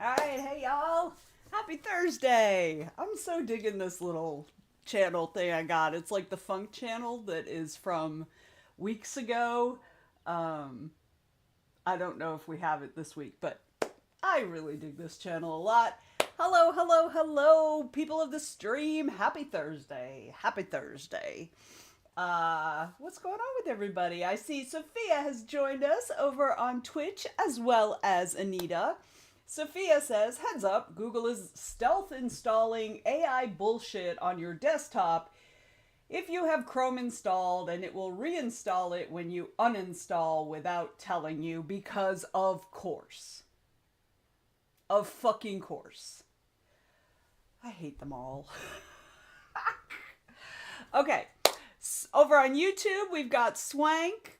Alright, hey y'all. Happy Thursday. I'm so digging this little channel thing I got. It's like the funk channel that is from weeks ago. Um, I don't know if we have it this week, but I really dig this channel a lot. Hello, hello, hello, people of the stream. Happy Thursday. Happy Thursday. What's going on with everybody? I see Sophia has joined us over on Twitch as well as Anita. Sophia says, heads up, Google is stealth installing AI bullshit on your desktop if you have Chrome installed, and it will reinstall it when you uninstall without telling you, because of course. Of fucking course. I hate them all. Okay. Over on YouTube, we've got Swank,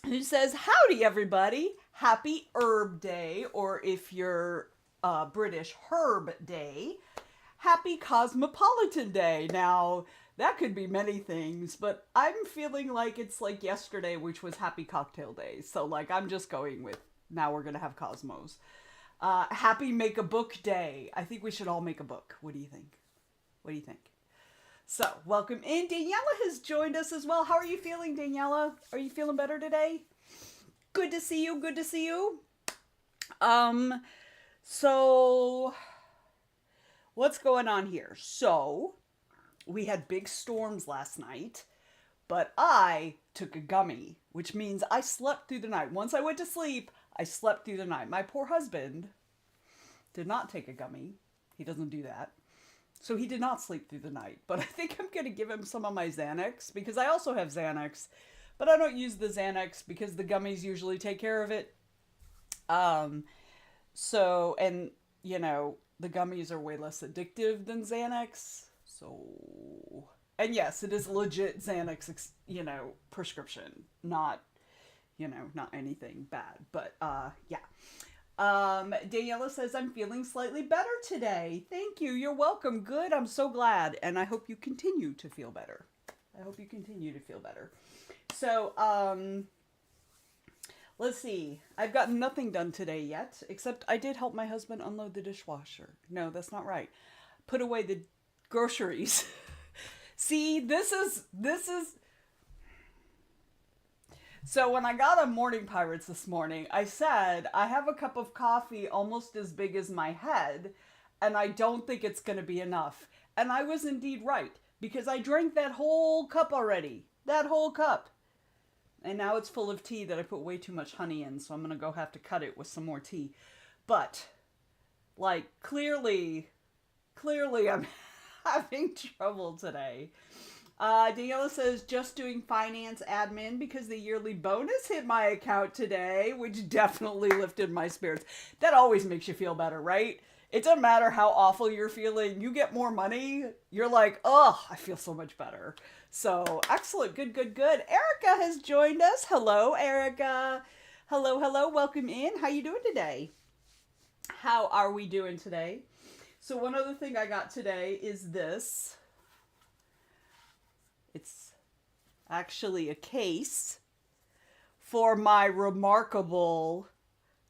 who says, howdy everybody, happy Herb Day, or if you're British, Herb Day, happy Cosmopolitan Day. Now, that could be many things, but I'm feeling like it's like yesterday, which was Happy Cocktail Day, so like I'm just going with, now we're gonna have Cosmos. Happy Make a Book Day. I think we should all make a book. What do you think? What do you think? So, welcome in. Daniela has joined us as well. How are you feeling, Daniela? Are you feeling better today? Good to see you. Good to see you. So, what's going on here? So, we had big storms last night, but I took a gummy, which means I slept through the night. Once I went to sleep, I slept through the night. My poor husband did not take a gummy. He doesn't do that. So he did not sleep through the night, but I think I'm going to give him some of my Xanax, because I also have Xanax, but I don't use the Xanax because the gummies usually take care of it. So, and, you know, the gummies are way less addictive than Xanax, so, and yes, it is legit Xanax, you know, prescription, not, you know, not anything bad, but, yeah. Daniela says, I'm feeling slightly better today. Thank you. You're welcome. Good. I'm so glad. And I hope you continue to feel better. I hope you continue to feel better. So, let's see. I've gotten nothing done today yet, except I did help my husband unload the dishwasher. No, that's not right. Put away the groceries. See, this is, so when I got on Morning Pirates this morning, I said, I have a cup of coffee almost as big as my head, and I don't think it's going to be enough. And I was indeed right, because I drank that whole cup already. That whole cup. And now it's full of tea that I put way too much honey in, so I'm going to go have to cut it with some more tea. But, like, clearly I'm having trouble today. Daniela says, just doing finance admin because the yearly bonus hit my account today, which definitely lifted my spirits. That always makes you feel better, right? It doesn't matter how awful you're feeling. You get more money, you're like, oh, I feel so much better. So, excellent. Good, good, good. Erica has joined us. Hello, Erica. Hello, hello. Welcome in. How you doing today? How are we doing today? So, one other thing I got today is this. It's actually a case for my Remarkable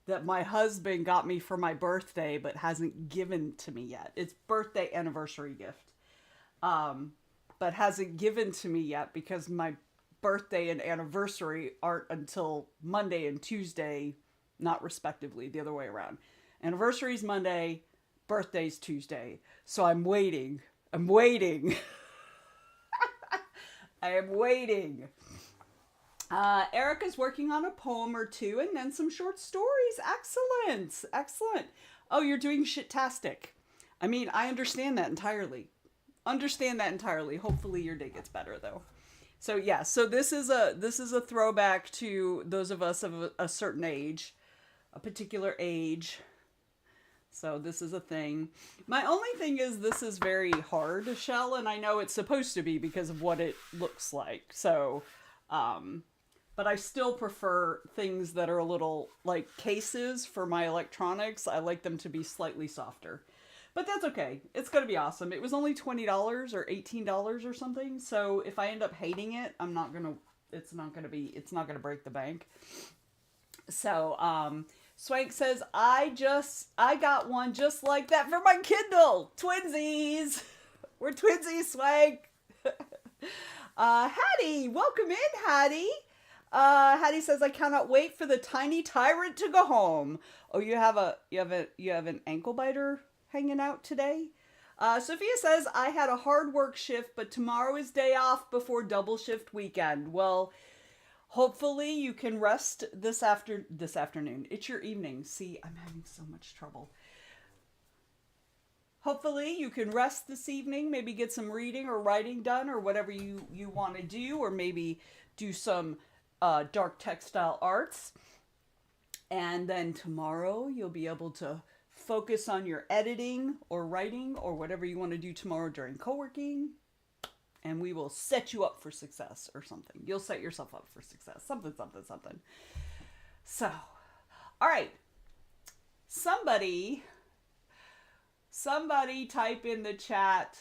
that my husband got me for my birthday but hasn't given to me yet. It's birthday anniversary gift. But hasn't given to me yet because my birthday and anniversary aren't until Monday and Tuesday, not respectively, the other way around. Anniversary's Monday, birthday's Tuesday. So I'm waiting. I am waiting. Erica's working on a poem or two and then some short stories. Excellent. Excellent. Oh, you're doing shit-tastic. I mean, I understand that entirely. Hopefully your day gets better though. So yeah, so this is a throwback to those of us of a certain age, a particular age. So this is a thing. My only thing is this is very hard to shell, and I know it's supposed to be because of what it looks like. So, but I still prefer things that are a little, like cases for my electronics. I like them to be slightly softer. But that's okay. It's going to be awesome. It was only $20 or $18 or something. So if I end up hating it, it's not going to break the bank. So, Swank says, I got one just like that for my Kindle. Twinsies. We're twinsies, Swank. Hattie, welcome in, Hattie. Hattie says, I cannot wait for the tiny tyrant to go home. Oh, you have an ankle biter hanging out today? Sophia says, I had a hard work shift, but tomorrow is day off before double shift weekend. Well, hopefully you can rest this afternoon. It's your evening. See, I'm having so much trouble. Hopefully you can rest this evening, maybe get some reading or writing done or whatever you want to do, or maybe do some dark textile arts. And then tomorrow you'll be able to focus on your editing or writing or whatever you want to do tomorrow during co-working. And we will set you up for success or something. You'll set yourself up for success. Something. So, all right. Somebody type in the chat,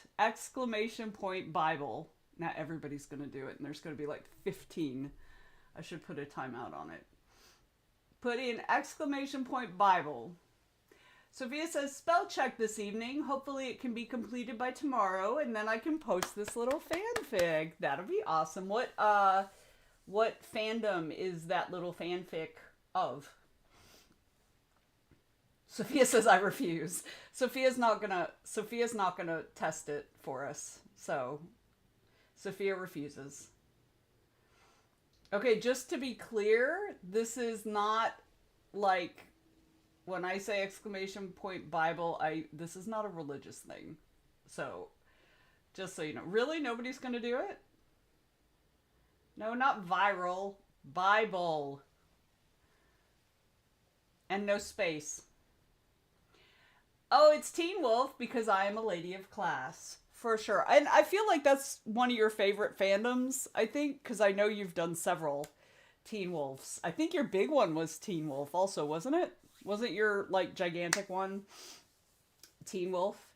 !Bible. Now everybody's going to do it, and there's going to be like 15. I should put a timeout on it. Put in !Bible. Sophia says, spell check this evening. Hopefully it can be completed by tomorrow, and then I can post this little fanfic. That'll be awesome. What fandom is that little fanfic of? Sophia says, I refuse. Sophia's not gonna test it for us. So, Sophia refuses. Okay, just to be clear, this is not like, when I say !Bible, this is not a religious thing. So, just so you know. Really? Nobody's going to do it? No, not viral. Bible. And no space. Oh, it's Teen Wolf because I am a lady of class. For sure. And I feel like that's one of your favorite fandoms, I think, because I know you've done several Teen Wolves. I think your big one was Teen Wolf also, wasn't it? Wasn't your, like, gigantic one Teen Wolf?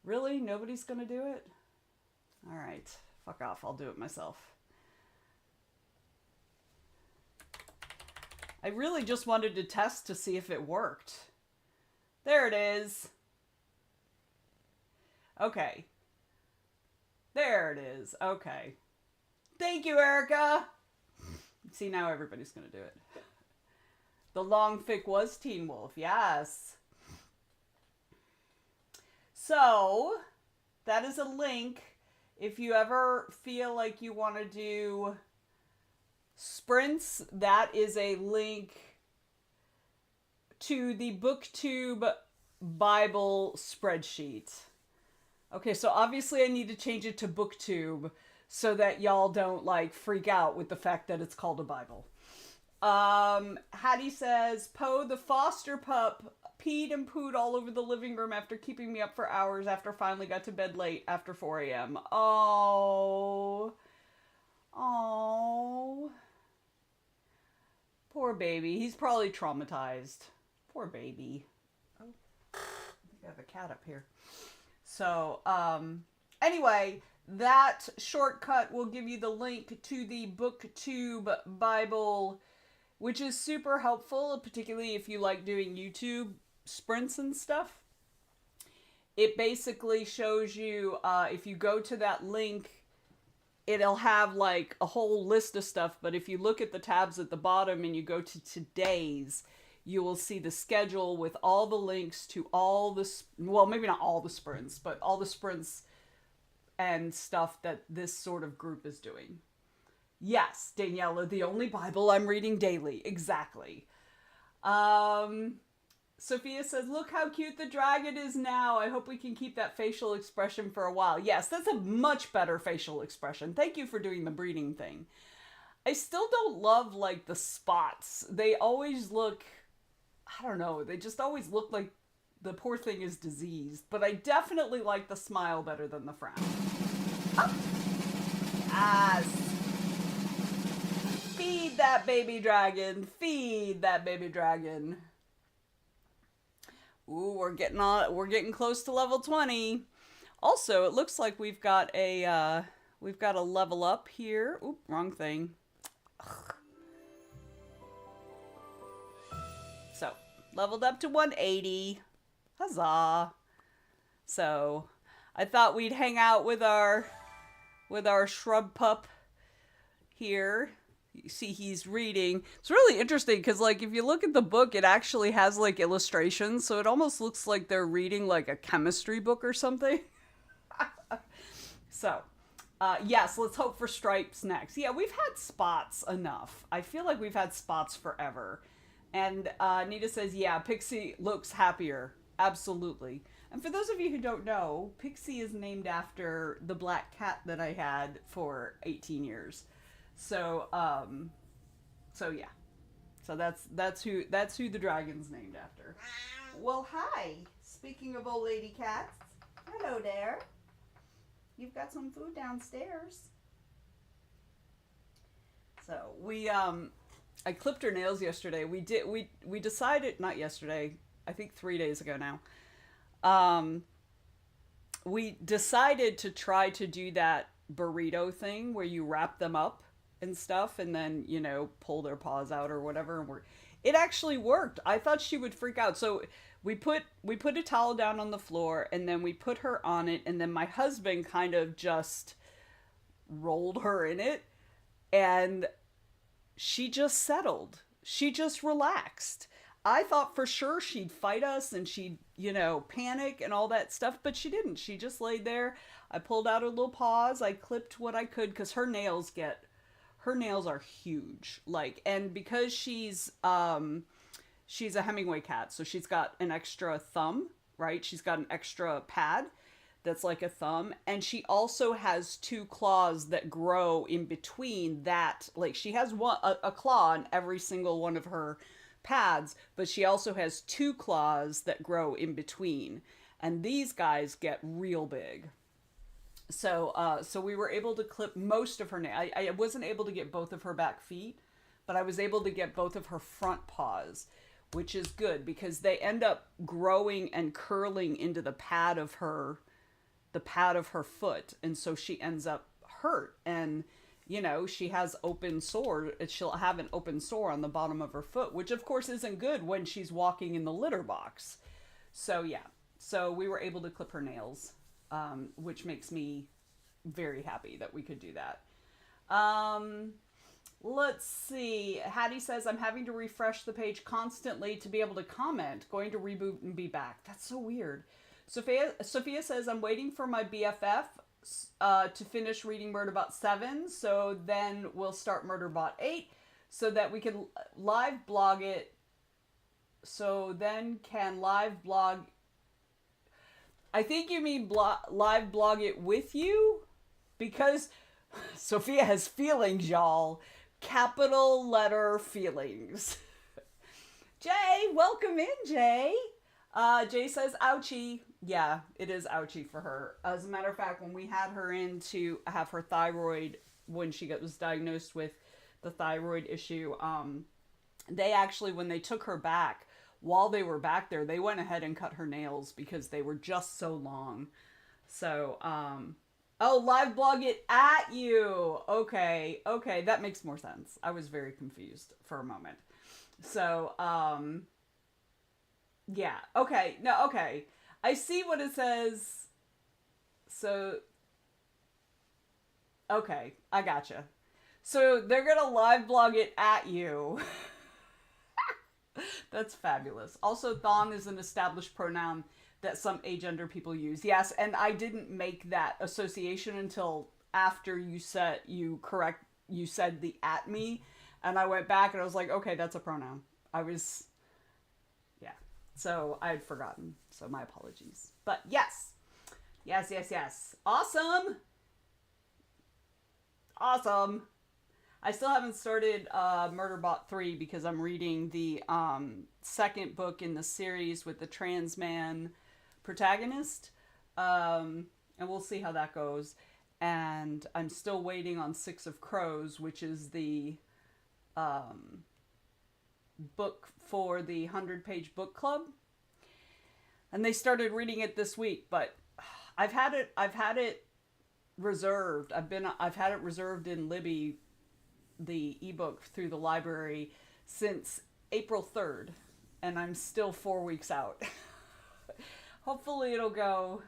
Really? Nobody's gonna do it? Alright. Fuck off. I'll do it myself. I really just wanted to test to see if it worked. There it is. Okay. There it is. Okay. Thank you, Erica! See, now everybody's gonna do it. The long fic was Teen Wolf, yes. So, that is a link. If you ever feel like you want to do sprints, that is a link to the BookTube Bible spreadsheet. Okay, so obviously I need to change it to BookTube so that y'all don't, like, freak out with the fact that it's called a Bible. Hattie says, Poe the foster pup peed and pooed all over the living room after keeping me up for hours after finally got to bed late after 4 a.m. Oh. Oh. Poor baby. He's probably traumatized. Poor baby. Oh. I think I have a cat up here. So, anyway, that shortcut will give you the link to the BookTube Bible, which is super helpful, particularly if you like doing YouTube sprints and stuff. It basically shows you, if you go to that link, it'll have like a whole list of stuff, but if you look at the tabs at the bottom and you go to today's, you will see the schedule with all the links to all the, well, maybe not all the sprints, but all the sprints and stuff that this sort of group is doing. Yes, Daniela, the only Bible I'm reading daily. Exactly. Sophia says, look how cute the dragon is now. I hope we can keep that facial expression for a while. Yes, that's a much better facial expression. Thank you for doing the breeding thing. I still don't love, like, the spots. They always look, I don't know, they just always look like the poor thing is diseased. But I definitely like the smile better than the frown. Oh. Yes. Feed that baby dragon. Feed that baby dragon. Ooh, we're getting close to level 20. Also, it looks like we've got a level up here. Oop, wrong thing. Ugh. So, Leveled up to 180. Huzzah. So, I thought we'd hang out with our shrub pup here. You see he's reading. It's really interesting because like if you look at the book, it actually has like illustrations, so it almost looks like they're reading like a chemistry book or something. So, yes, let's hope for stripes next. Yeah, we've had spots enough. I feel like we've had spots forever. And Nita says, yeah, Pixie looks happier. Absolutely. And for those of you who don't know, Pixie is named after the black cat that I had for 18 years. So, so yeah. So that's who the dragon's named after. Well, hi. Speaking of old lady cats, hello there. You've got some food downstairs. So I clipped her nails yesterday. We decided, not yesterday, I think 3 days ago now. We decided to try to do that burrito thing where you wrap them up and stuff and then, you know, pull their paws out or whatever. And it actually worked. I thought she would freak out. So we put a towel down on the floor and then we put her on it. And then my husband kind of just rolled her in it and she just settled. She just relaxed. I thought for sure she'd fight us and she'd, you know, panic and all that stuff, but she didn't. She just laid there. I pulled out her little paws. I clipped what I could because her nails are huge. Like, and because she's a Hemingway cat, so she's got an extra thumb, right? She's got an extra pad that's like a thumb, and she also has two claws that grow in between that. Like, she has a claw on every single one of her pads, but she also has two claws that grow in between, and these guys get real big. So we were able to clip most of her nails. I wasn't able to get both of her back feet, but I was able to get both of her front paws, which is good because they end up growing and curling into the pad of her foot, and so she ends up hurt. And you know, she has open sore. She'll have an open sore on the bottom of her foot, which of course isn't good when she's walking in the litter box. So yeah, so we were able to clip her nails, which makes me very happy that we could do that. Let's see. Hattie says, I'm having to refresh the page constantly to be able to comment. Going to reboot and be back. That's so weird. Sophia says, I'm waiting for my BFF to finish reading Murderbot 7, so then we'll start Murderbot 8, so that we can live blog it. So then can live blog... I think you mean live blog it with you? Because Sophia has feelings, y'all. Capital letter feelings. Jay, welcome in, Jay. Jay says, ouchie. Yeah, it is ouchie for her. As a matter of fact, when we had her in to have her thyroid, when she was diagnosed with the thyroid issue, they actually, when they took her back, while they were back there, they went ahead and cut her nails because they were just so long. So, oh, live blog it at you. Okay, that makes more sense. I was very confused for a moment. So, yeah, okay, no, okay. I see what it says. So, okay, I gotcha. So they're gonna live blog it at you. That's fabulous. Also, thon is an established pronoun that some agender people use. Yes, and I didn't make that association until after you said the at me, and I went back and I was like, okay, that's a pronoun. Yeah. So I had forgotten. So my apologies. But yes. Awesome. I still haven't started Murderbot 3 because I'm reading the second book in the series with the trans man protagonist. And we'll see how that goes. And I'm still waiting on Six of Crows, which is the book for the 100-page book club. And they started reading it this week, but I've had it reserved. I've had it reserved in Libby, the ebook, through the library since April 3rd. and I'm still 4 weeks out. Hopefully it'll go.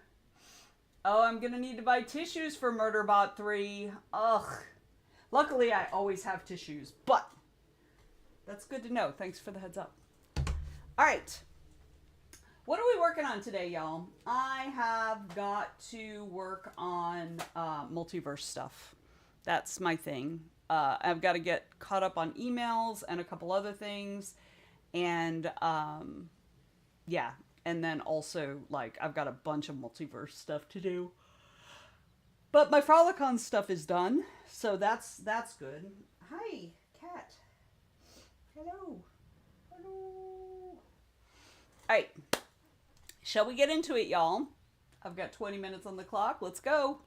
Oh, I'm gonna need to buy tissues for Murderbot 3. Ugh. Luckily, I always have tissues, but that's good to know. Thanks for the heads up. All right. What are we working on today, y'all? I have got to work on multiverse stuff. That's my thing. I've got to get caught up on emails and a couple other things. And yeah. And then also, like, I've got a bunch of multiverse stuff to do. But my Frolicon stuff is done. So that's good. Hi, cat. Hello. Hello. All right. Shall we get into it, y'all? I've got 20 minutes on the clock. Let's go.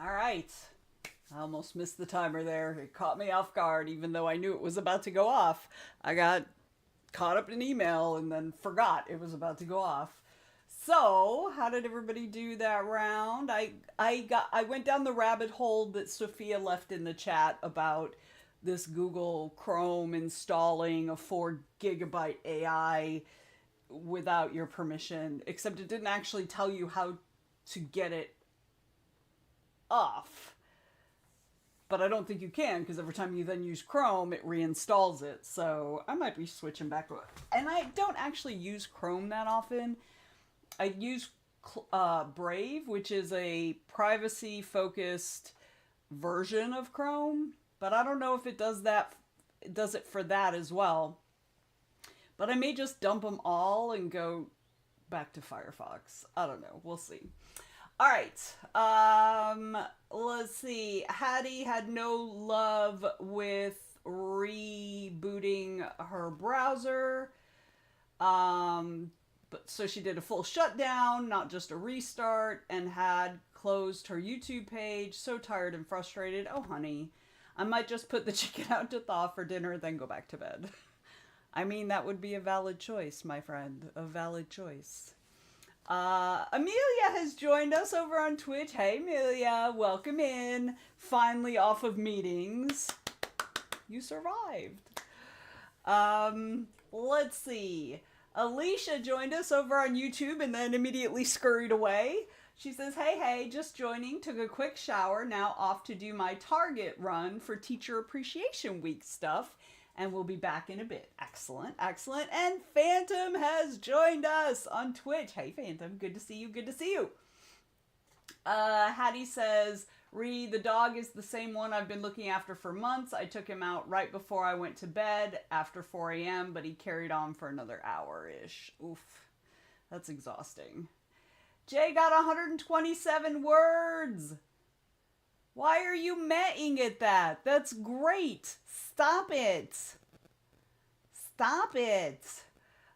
All right. I almost missed the timer there. It caught me off guard, even though I knew it was about to go off. I got caught up in email and then forgot it was about to go off. So, how did everybody do that round? I went down the rabbit hole that Sophia left in the chat about this Google Chrome installing a 4 GB AI without your permission, except it didn't actually tell you how to get it off. But I don't think you can, because every time you then use Chrome, it reinstalls it. So I might be switching back. And I don't actually use Chrome that often. I use Brave, which is a privacy-focused version of Chrome. But I don't know if it does that. It does it for that as well. But I may just dump them all and go back to Firefox. I don't know. We'll see. All right. Let's see. Hattie had no love with rebooting her browser. But so she did a full shutdown, not just a restart, and had closed her YouTube page. So tired and frustrated. Oh, honey, I might just put the chicken out to thaw for dinner, then go back to bed. I mean, that would be a valid choice, my friend. A valid choice. Amelia has joined us over on Twitch. Hey, Amelia, welcome in. Finally off of meetings. You survived. Let's see. Alicia joined us over on YouTube and then immediately scurried away. She says, hey, just joining, took a quick shower, now off to do my Target run for Teacher Appreciation Week stuff, and we'll be back in a bit. Excellent. And Phantom has joined us on Twitch. Hey, Phantom, good to see you. Hattie says, the dog is the same one I've been looking after for months. I took him out right before I went to bed after 4 a.m., but he carried on for another hour-ish. Oof, that's exhausting. Jay got 127 words. Why are you metting at that? That's great. Stop it.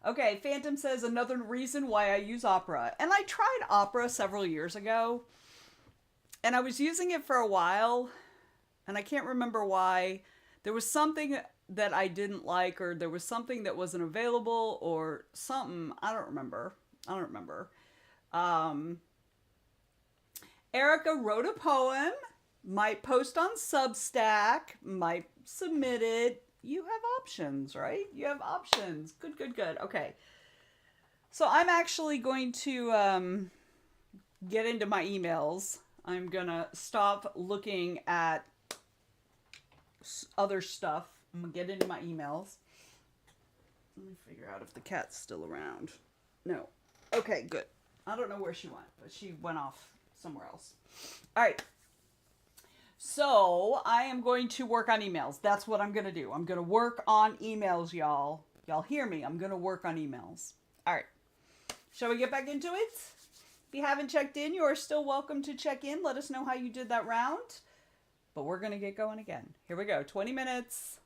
Okay, Phantom says another reason why I use Opera. And I tried Opera several years ago. And I was using it for a while. And I can't remember why. There was something that I didn't like, or there was something that wasn't available, or something. I don't remember. Erica wrote a poem. Might post on Substack, might submit it. You have options, right? You have options. Good. Okay. So I'm actually going to get into my emails. I'm going to stop looking at other stuff. I'm going to get into my emails. Let me figure out if the cat's still around. No. Okay, good. I don't know where she went, but she went off somewhere else. All right. So I am going to work on emails. That's what I'm going to do. I'm going to work on emails, y'all. Y'all hear me? I'm going to work on emails. All right. Shall we get back into it? If you haven't checked in, you are still welcome to check in. Let us know how you did that round. But we're going to get going again. Here we go. 20 minutes.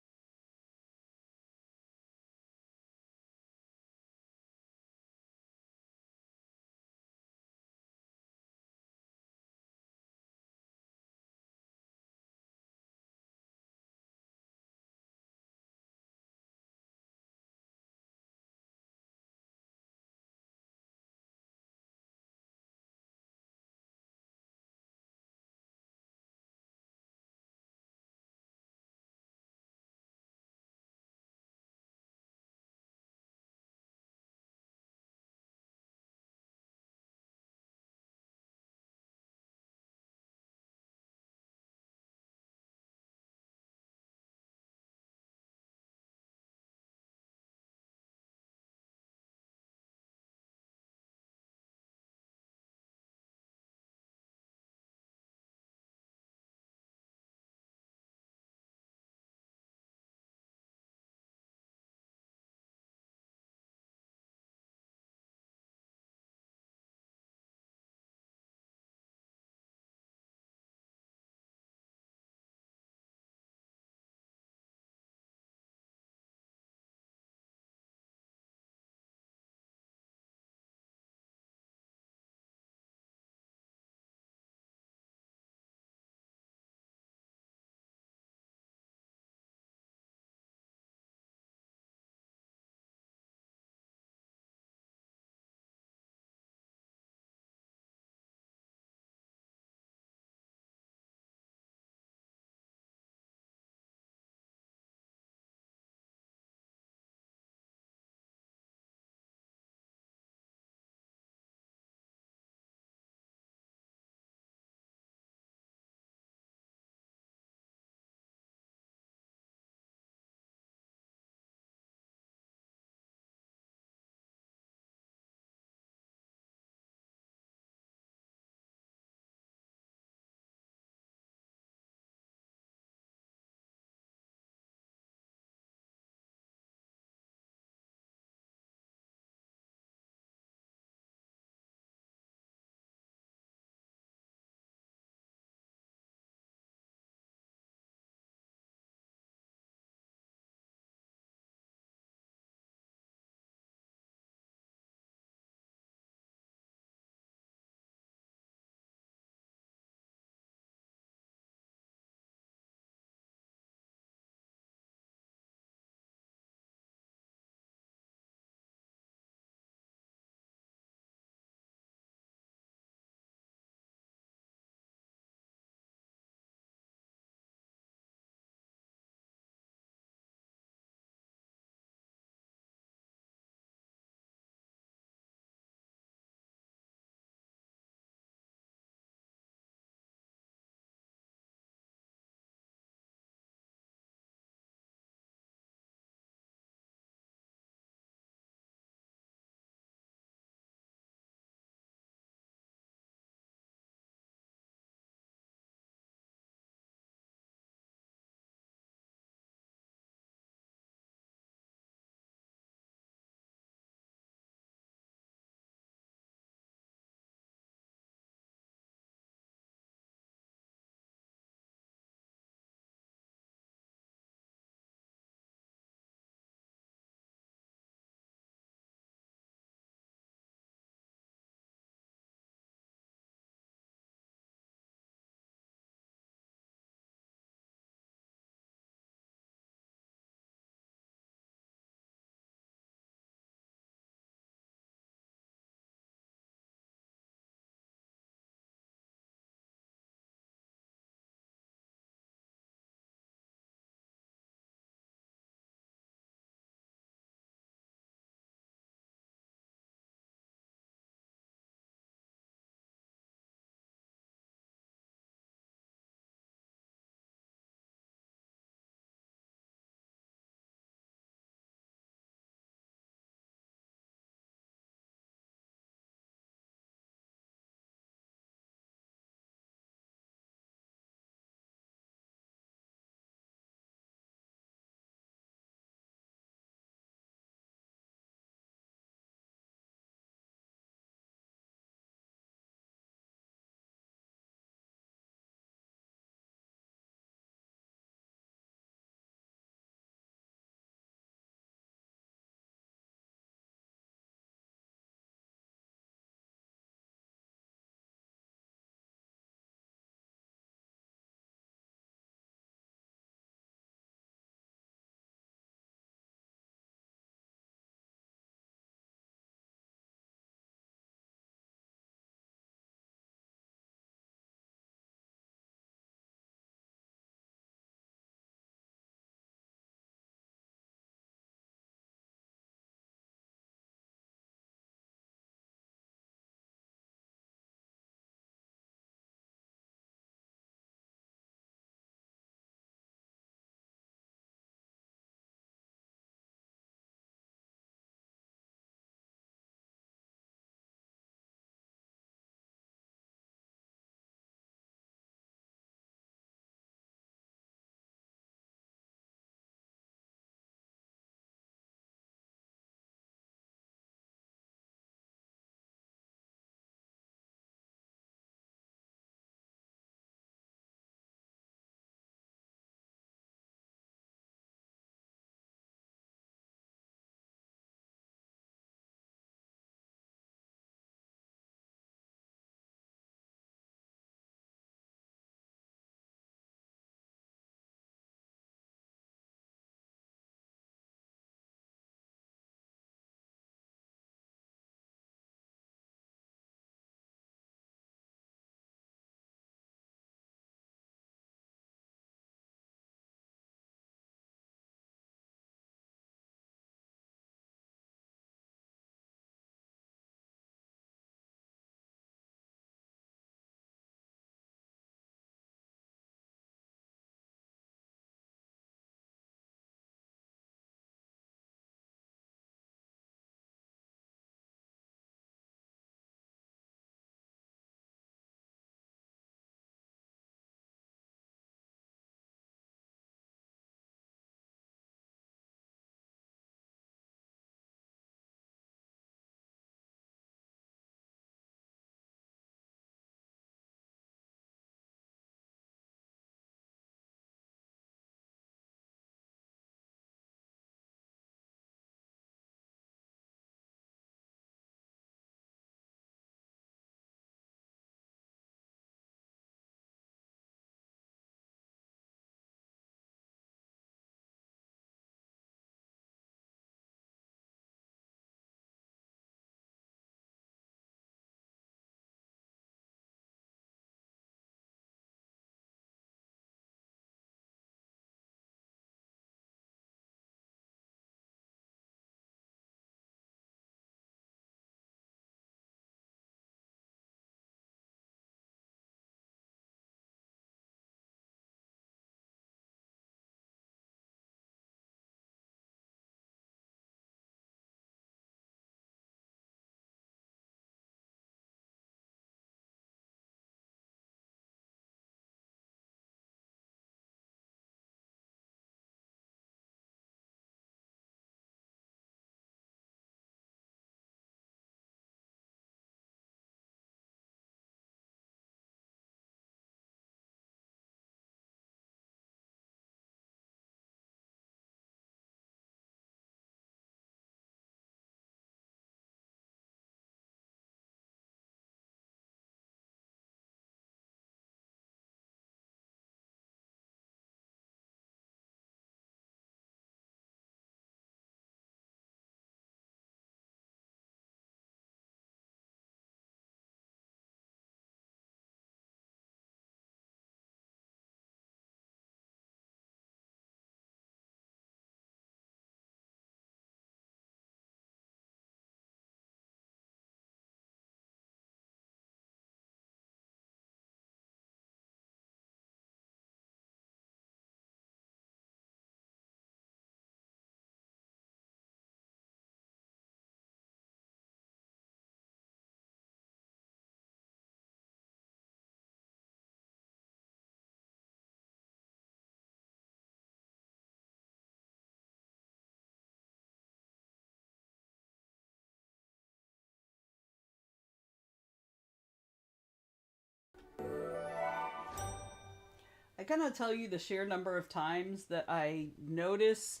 gonna tell you the sheer number of times that I notice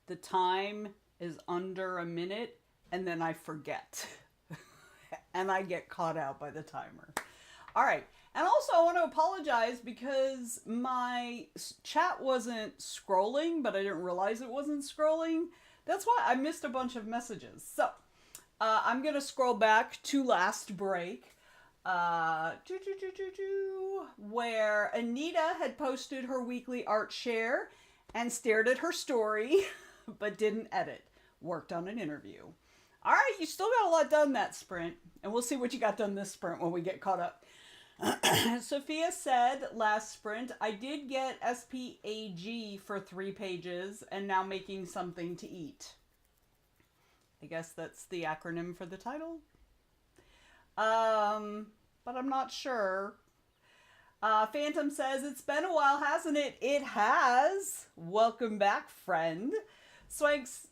the time is under a minute and then I forget. And I get caught out by the timer. All right. And also, I want to apologize because my chat wasn't scrolling, but I didn't realize it wasn't scrolling. That's why I missed a bunch of messages. So, I'm going to scroll back to last break, where Anita had posted her weekly art share and stared at her story, but didn't edit. Worked on an interview. All right, you still got a lot done that sprint, and we'll see what you got done this sprint when we get caught up. Sophia said last sprint, I did get SPAG for 3 pages and now making something to eat. I guess that's the acronym for the title. But I'm not sure. Phantom says, it's been a while, hasn't it? It has. Welcome back, friend. Swanks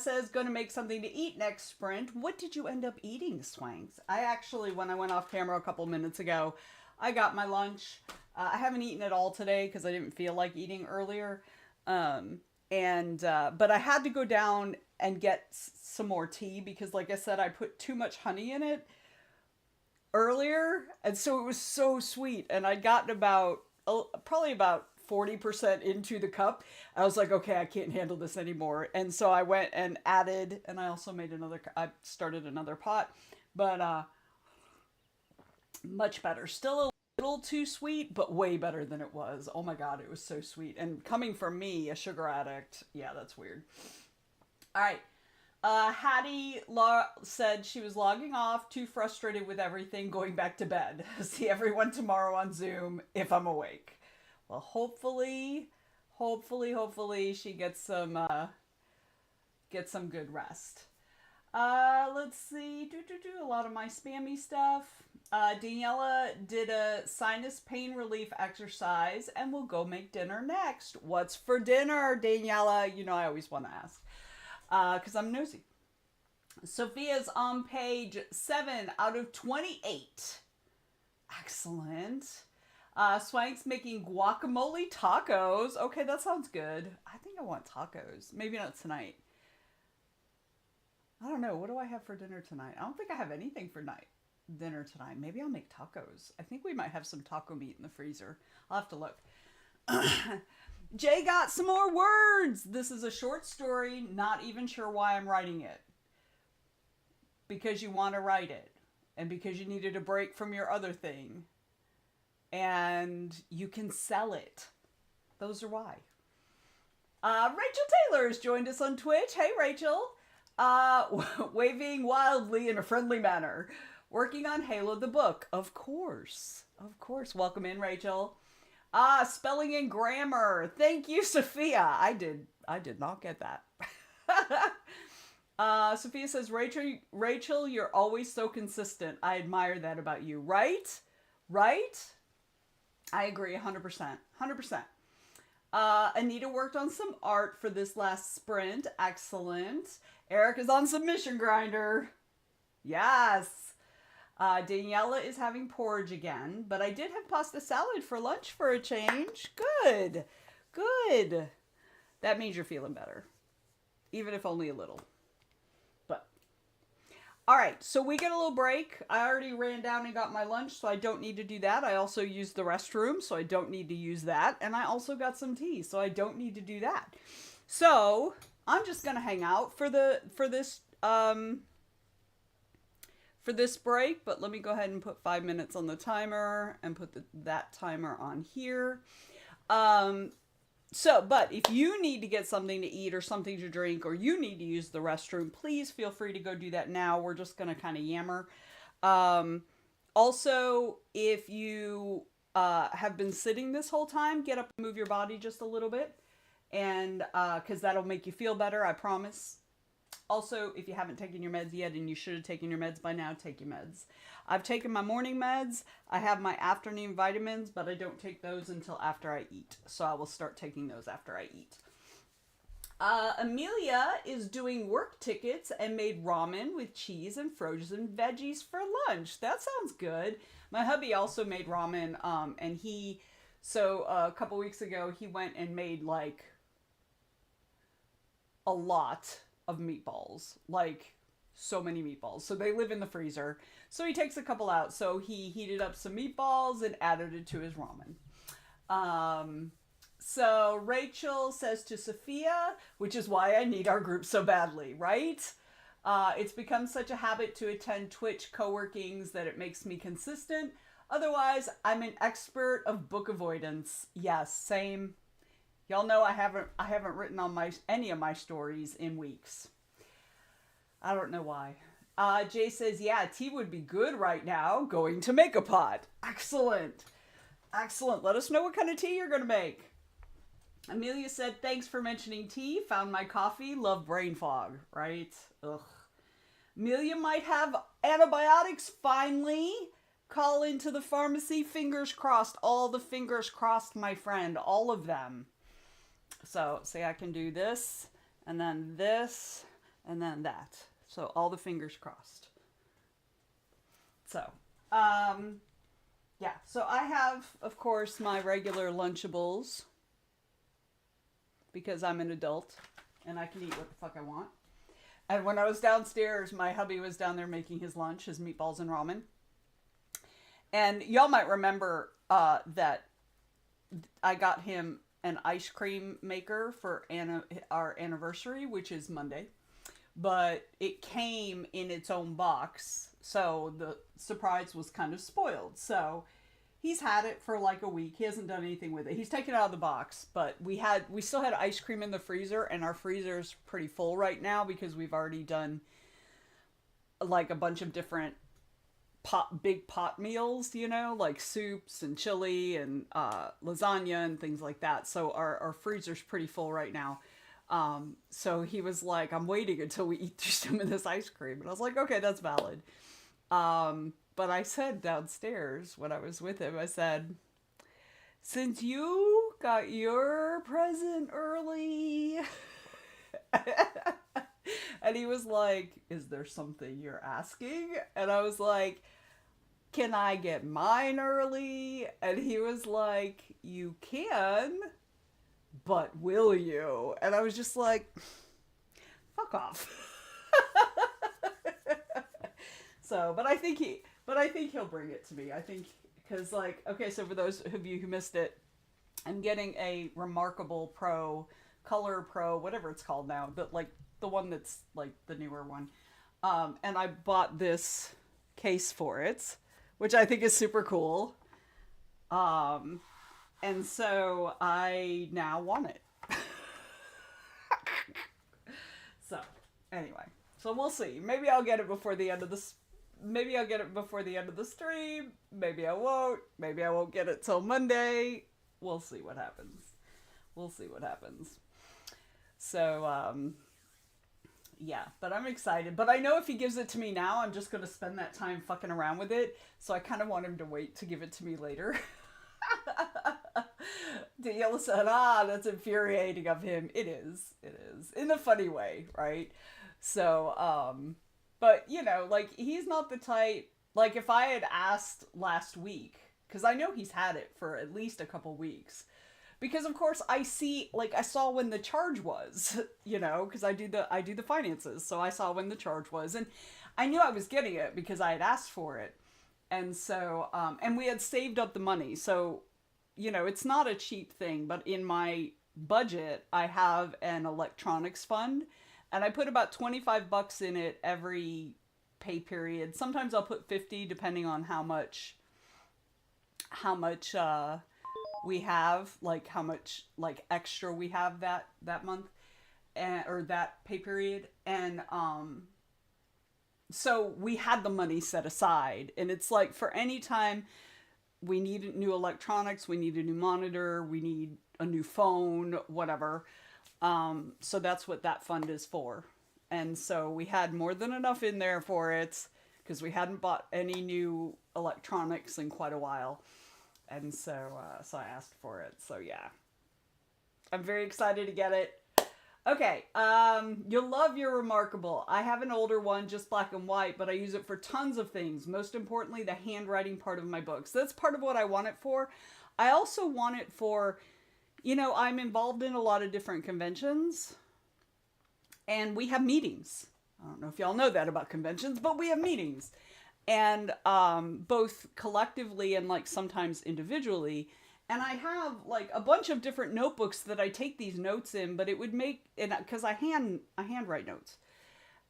says, going to make something to eat next sprint. What did you end up eating, Swanks? I actually, when I went off camera a couple minutes ago, I got my lunch. I haven't eaten at all today because I didn't feel like eating earlier. But I had to go down and get some more tea because, like I said, I put too much honey in it earlier. And so it was so sweet. And I'd gotten probably about 40% into the cup. I was like, okay, I can't handle this anymore. And so I went and added, and I also made I started another pot, but much better. Still a little too sweet, but way better than it was. Oh my God, it was so sweet. And coming from me, a sugar addict, yeah, that's weird. All right. Hattie said she was logging off, too frustrated with everything, going back to bed. See everyone tomorrow on Zoom if I'm awake. Well, hopefully she gets some good rest. Let's see. A lot of my spammy stuff. Daniela did a sinus pain relief exercise and we'll go make dinner next. What's for dinner, Daniela? You know, I always want to ask. Because I'm nosy. Sophia's on page 7 out of 28. Excellent. Swank's making guacamole tacos. Okay, that sounds good. I think I want tacos. Maybe not tonight. I don't know. What do I have for dinner tonight? I don't think I have anything for dinner tonight. Maybe I'll make tacos. I think we might have some taco meat in the freezer. I'll have to look. Jay got some more words. This is a short story. Not even sure why I'm writing it. Because you want to write it. And because you needed a break from your other thing. And you can sell it. Those are why. Rachel Taylor has joined us on Twitch. Hey, Rachel. Waving wildly in a friendly manner. Working on Halo the book. Of course. Of course. Welcome in, Rachel. Spelling and grammar. Thank you, Sophia. I did not get that. Sophia says, Rachel, you're always so consistent. I admire that about you. Right? Right? I agree 100%. 100%. Anita worked on some art for this last sprint. Excellent. Eric is on Submission Grinder. Yes. Daniela is having porridge again, but I did have pasta salad for lunch for a change. Good. Good. That means you're feeling better. Even if only a little. But, all right, so we get a little break. I already ran down and got my lunch, so I don't need to do that. I also used the restroom, so I don't need to use that. And I also got some tea, so I don't need to do that. So, I'm just going to hang out for this break, but let me go ahead and put 5 minutes on the timer and put that timer on here. But if you need to get something to eat or something to drink, or you need to use the restroom, please feel free to go do that now. We're just going to kind of yammer. Also, if you have been sitting this whole time, get up and move your body just a little bit. And because that'll make you feel better, I promise. Also, if you haven't taken your meds yet, and you should have taken your meds by now, take your meds. I've taken my morning meds. I have my afternoon vitamins, but I don't take those until after I eat. So I will start taking those after I eat. Amelia is doing work tickets and made ramen with cheese and frozen veggies for lunch. That sounds good. My hubby also made ramen, and he So a couple weeks ago, he went and made like a lot of meatballs, like so many meatballs. So they live in the freezer. So he takes a couple out. So he heated up some meatballs and added it to his ramen. So Rachel says to Sophia, which is why I need our group so badly, right? It's become such a habit to attend Twitch co-workings that it makes me consistent. Otherwise, I'm an expert of book avoidance. Yes, same. Y'all know I haven't written on any of my stories in weeks. I don't know why. Jay says, yeah, tea would be good right now. Going to make a pot. Excellent. Excellent. Let us know what kind of tea you're going to make. Amelia said, thanks for mentioning tea. Found my coffee. Love brain fog. Right? Ugh. Amelia might have antibiotics finally. Call into the pharmacy. Fingers crossed. All the fingers crossed, my friend. All of them. So, say I can do this, and then this, and then that. So, all the fingers crossed. So, yeah. So, I have, of course, my regular Lunchables. Because I'm an adult, and I can eat what the fuck I want. And when I was downstairs, my hubby was down there making his lunch, his meatballs and ramen. And y'all might remember that I got him an ice cream maker for our anniversary, which is Monday. But it came in its own box, so the surprise was kind of spoiled. So he's had it for like a week. He hasn't done anything with it. He's taken it out of the box, but we still had ice cream in the freezer, and our freezer's pretty full right now because we've already done like a bunch of different big pot meals, you know, like soups and chili and lasagna and things like that. So our freezer's pretty full right now. So he was like, I'm waiting until we eat through some of this ice cream. And I was like, okay, that's valid. But I said downstairs when I was with him, I said, since you got your present early, and he was like, is there something you're asking? And I was like, can I get mine early? And he was like, you can, but will you? And I was just like, fuck off. So, but I think he'll bring it to me. I think, because like, okay, so for those of you who missed it, I'm getting a Remarkable Pro, Color Pro, whatever it's called now, but like the one that's like the newer one. And I bought this case for it, which I think is super cool. And so I now want it. So, anyway. So we'll see. Maybe I'll get it before the end of the Maybe I'll get it before the end of the stream. Maybe I won't. Maybe I won't get it till Monday. We'll see what happens. We'll see what happens. So, yeah, but I'm excited. But I know if he gives it to me now, I'm just going to spend that time fucking around with it. So I kind of want him to wait to give it to me later. Daniela said, that's infuriating of him. It is. It is. In a funny way, right? So, but, you know, like, he's not the type, like, if I had asked last week, because I know he's had it for at least a couple weeks, because, of course, I saw when the charge was, you know, because I do the finances, so I saw when the charge was, and I knew I was getting it because I had asked for it, and so, and we had saved up the money, so, you know, it's not a cheap thing, but in my budget, I have an electronics fund, and I put about $25 in it every pay period. Sometimes I'll put 50 depending on how much we have, like how much like extra we have that month or that pay period. And so we had the money set aside, and it's like for any time we need new electronics, we need a new monitor, we need a new phone, whatever. So that's what that fund is for. And so we had more than enough in there for it because we hadn't bought any new electronics in quite a while. And so, so I asked for it. So yeah, I'm very excited to get it. Okay. You'll love your Remarkable. I have an older one, just black and white, but I use it for tons of things. Most importantly, the handwriting part of my books. That's part of what I want it for. I also want it for, I'm involved in a lot of different conventions and we have meetings. I don't know if y'all know that about conventions, but we have meetings. And both collectively and like sometimes individually. And I have like a bunch of different notebooks that I take these notes in, but it would make, because I handwrite notes.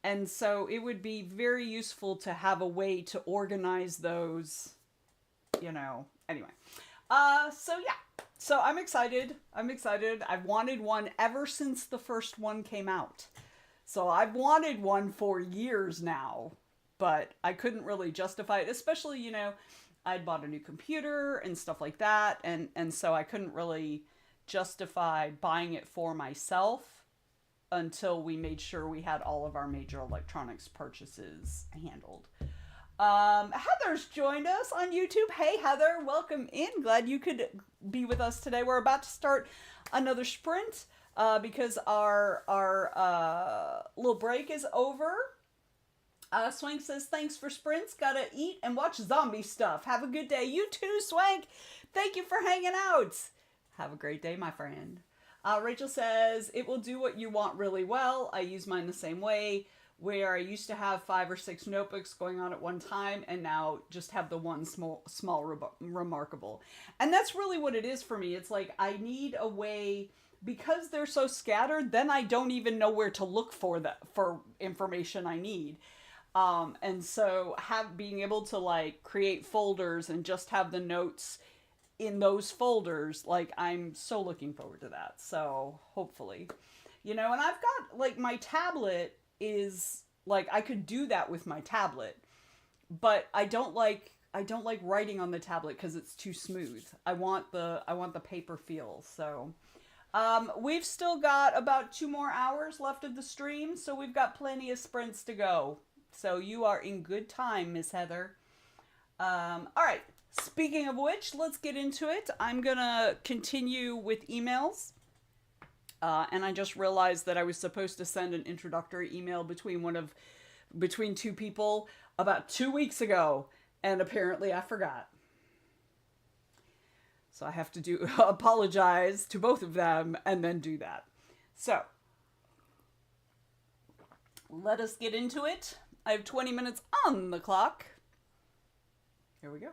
And so it would be very useful to have a way to organize those, Anyway. So yeah. So I'm excited. I'm excited. I've wanted one ever since the first one came out. So I've wanted one for years now, but I couldn't really justify it, especially, I'd bought a new computer and stuff like that, and so I couldn't really justify buying it for myself until we made sure we had all of our major electronics purchases handled. Heather's joined us on YouTube. Hey, Heather, welcome in. Glad you could be with us today. We're about to start another sprint because our little break is over. Swank says, thanks for sprints. Gotta eat and watch zombie stuff. Have a good day. You too, Swank. Thank you for hanging out. Have a great day, my friend. Rachel says, it will do what you want really well. I use mine the same way, where I used to have 5 or 6 notebooks going on at one time, and now just have the one small remarkable. And that's really what it is for me. It's like I need a way, because they're so scattered, then I don't even know where to look for information I need. And so being able to like create folders and just have the notes in those folders, like I'm so looking forward to that. So hopefully, and I've got like my tablet is like, I could do that with my tablet, but I don't like writing on the tablet because it's too smooth. I want the paper feel. So we've still got about 2 more hours left of the stream, so we've got plenty of sprints to go. So you are in good time, Miss Heather. All right. Speaking of which, let's get into it. I'm going to continue with emails. And I just realized that I was supposed to send an introductory email between 2 people about 2 weeks ago. And apparently I forgot. So I have to apologize to both of them and then do that. So let us get into it. I have 20 minutes on the clock. Here we go.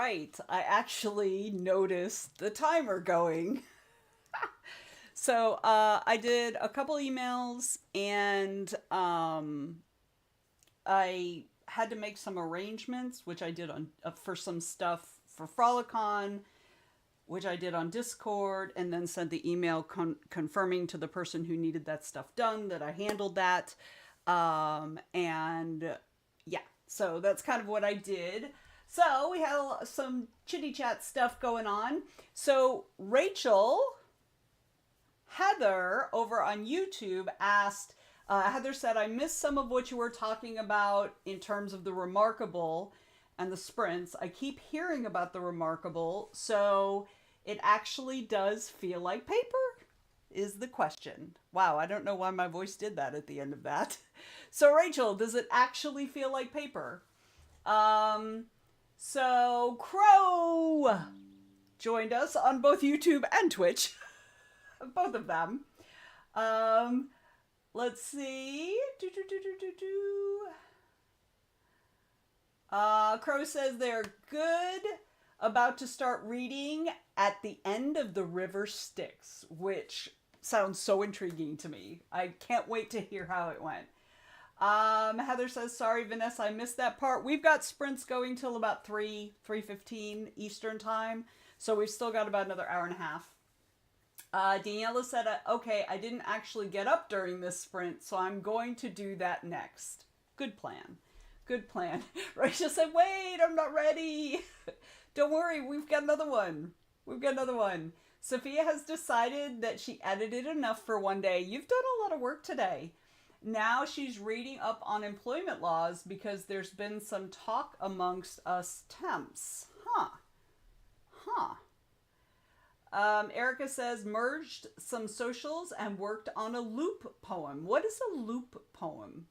right. I actually noticed the timer going. So I did a couple emails and I had to make some arrangements, which I did on for some stuff for Frolicon, which I did on Discord, and then sent the email confirming to the person who needed that stuff done that I handled that. And yeah, so that's kind of what I did. So we had some chitty chat stuff going on. So Rachel, Heather over on YouTube asked, Heather said, I missed some of what you were talking about in terms of the Remarkable and the sprints. I keep hearing about the Remarkable, so it actually does feel like paper? Is the question. Wow, I don't know why my voice did that at the end of that. So Rachel, does it actually feel like paper? So Crow joined us on both YouTube and Twitch. Both of them. Let's see. Crow says they're good. About to start reading At the End of the River Styx, which sounds so intriguing to me. I can't wait to hear how it went. Heather says, sorry, Vanessa, I missed that part. We've got sprints going till about 3:15 Eastern time, so we've still got about another hour and a half. Daniela said, okay, I didn't actually get up during this sprint, so I'm going to do that next. Good plan. Good plan. Rachel said, wait, I'm not ready. Don't worry, we've got another one. We've got another one. Sophia has decided that she edited enough for one day. You've done a lot of work today. Now she's reading up on employment laws because there's been some talk amongst us temps. Huh. Erica says, merged some socials and worked on a loop poem. What is a loop poem?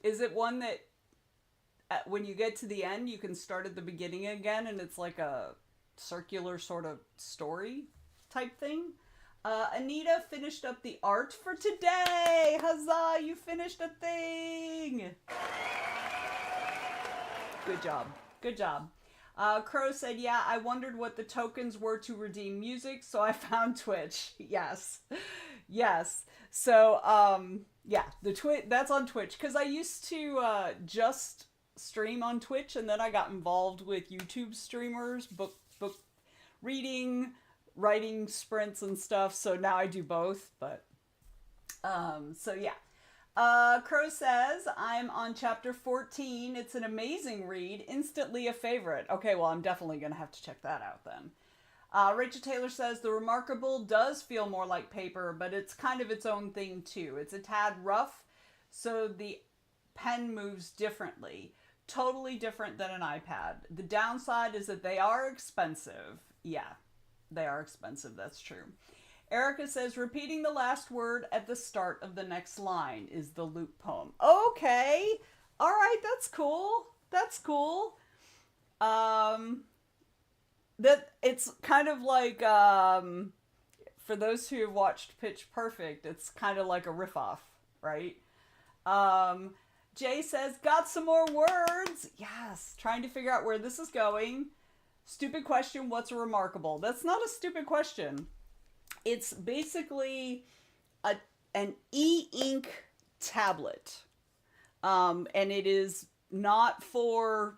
Is it one that when you get to the end, you can start at the beginning again and it's like a circular sort of story type thing? Anita finished up the art for today. Huzzah, you finished a thing. Good job. Good job. Crow said, yeah, I wondered what the tokens were to redeem music, so I found Twitch. Yes. Yes. So, yeah, that's on Twitch. Because I used to just stream on Twitch, and then I got involved with YouTube streamers, book reading, writing sprints and stuff, so now I do both, but, so yeah. Crow says, I'm on chapter 14. It's an amazing read. Instantly a favorite. Okay, well, I'm definitely going to have to check that out then. Rachel Taylor says, the Remarkable does feel more like paper, but it's kind of its own thing too. It's a tad rough, so the pen moves differently. Totally different than an iPad. The downside is that they are expensive. Yeah, they are expensive. That's true. Erica says, repeating the last word at the start of the next line is the loop poem. Okay. All right. That's cool. That's cool. That it's kind of like, for those who have watched Pitch Perfect, it's kind of like a riff-off, right? Jay says, got some more words. Yes. Trying to figure out where this is going. Stupid question. What's remarkable? That's not a stupid question. It's basically an e-ink tablet. And it is not for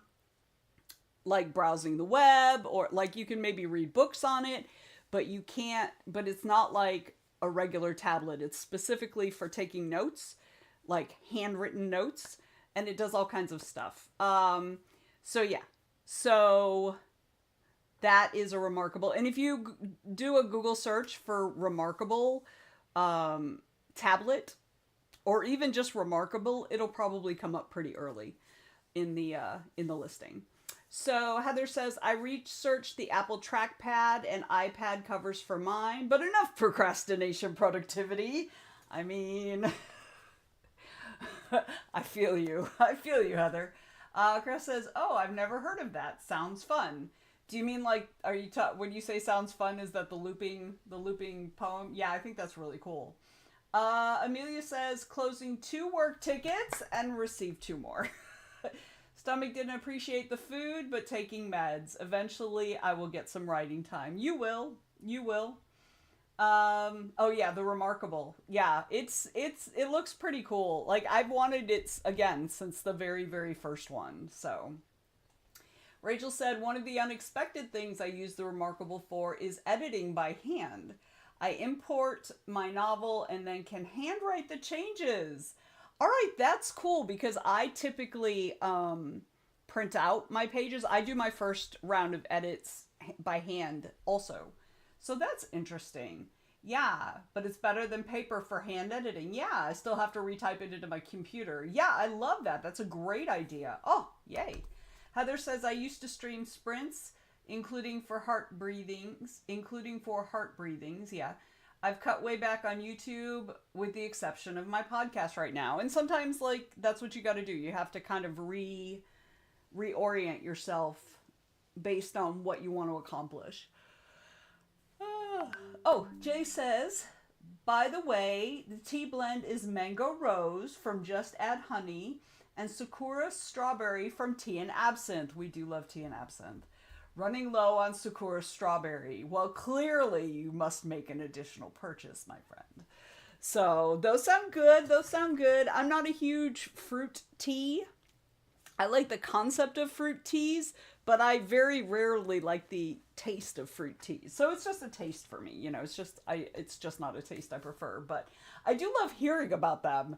like browsing the web, or like you can maybe read books on it, but you can't, but it's not like a regular tablet. It's specifically for taking notes, like handwritten notes, and it does all kinds of stuff. So yeah. So that is a Remarkable. And if you do a Google search for Remarkable tablet, or even just Remarkable, it'll probably come up pretty early in the listing. So Heather says, I researched the Apple trackpad and iPad covers for mine, but enough procrastination productivity. I mean, I feel you. I feel you, Heather. Chris says, oh, I've never heard of that. Sounds fun. Do you mean like, are you when you say sounds fun, is that the looping poem? Yeah, I think that's really cool. Amelia says, closing 2 work tickets and receive 2 more. Stomach didn't appreciate the food, but taking meds. Eventually, I will get some writing time. You will. You will. Oh yeah, the Remarkable. Yeah, it looks pretty cool. Like I've wanted it again since the very first one. So Rachel said one of the unexpected things I use the Remarkable for is editing by hand. I import my novel and then can handwrite the changes. All right, that's cool because I typically print out my pages. I do my first round of edits by hand also. So that's interesting. Yeah, but it's better than paper for hand editing. Yeah, I still have to retype it into my computer. Yeah, I love that. That's a great idea. Oh, yay. Heather says I used to stream sprints, including for heart breathings. Yeah. I've cut way back on YouTube with the exception of my podcast right now. And sometimes like that's what you got to do. You have to kind of reorient yourself based on what you want to accomplish. Oh, Jay says, by the way, the tea blend is Mango Rose from Just Add Honey and Sakura Strawberry from Tea and Absinthe. We do love tea and absinthe. Running low on Sakura Strawberry. Well, clearly you must make an additional purchase, my friend. So those sound good. Those sound good. I'm not a huge fruit tea. I like the concept of fruit teas, but I very rarely like the taste of fruit teas. So it's just a taste for me, you know. It's just not a taste I prefer. But I do love hearing about them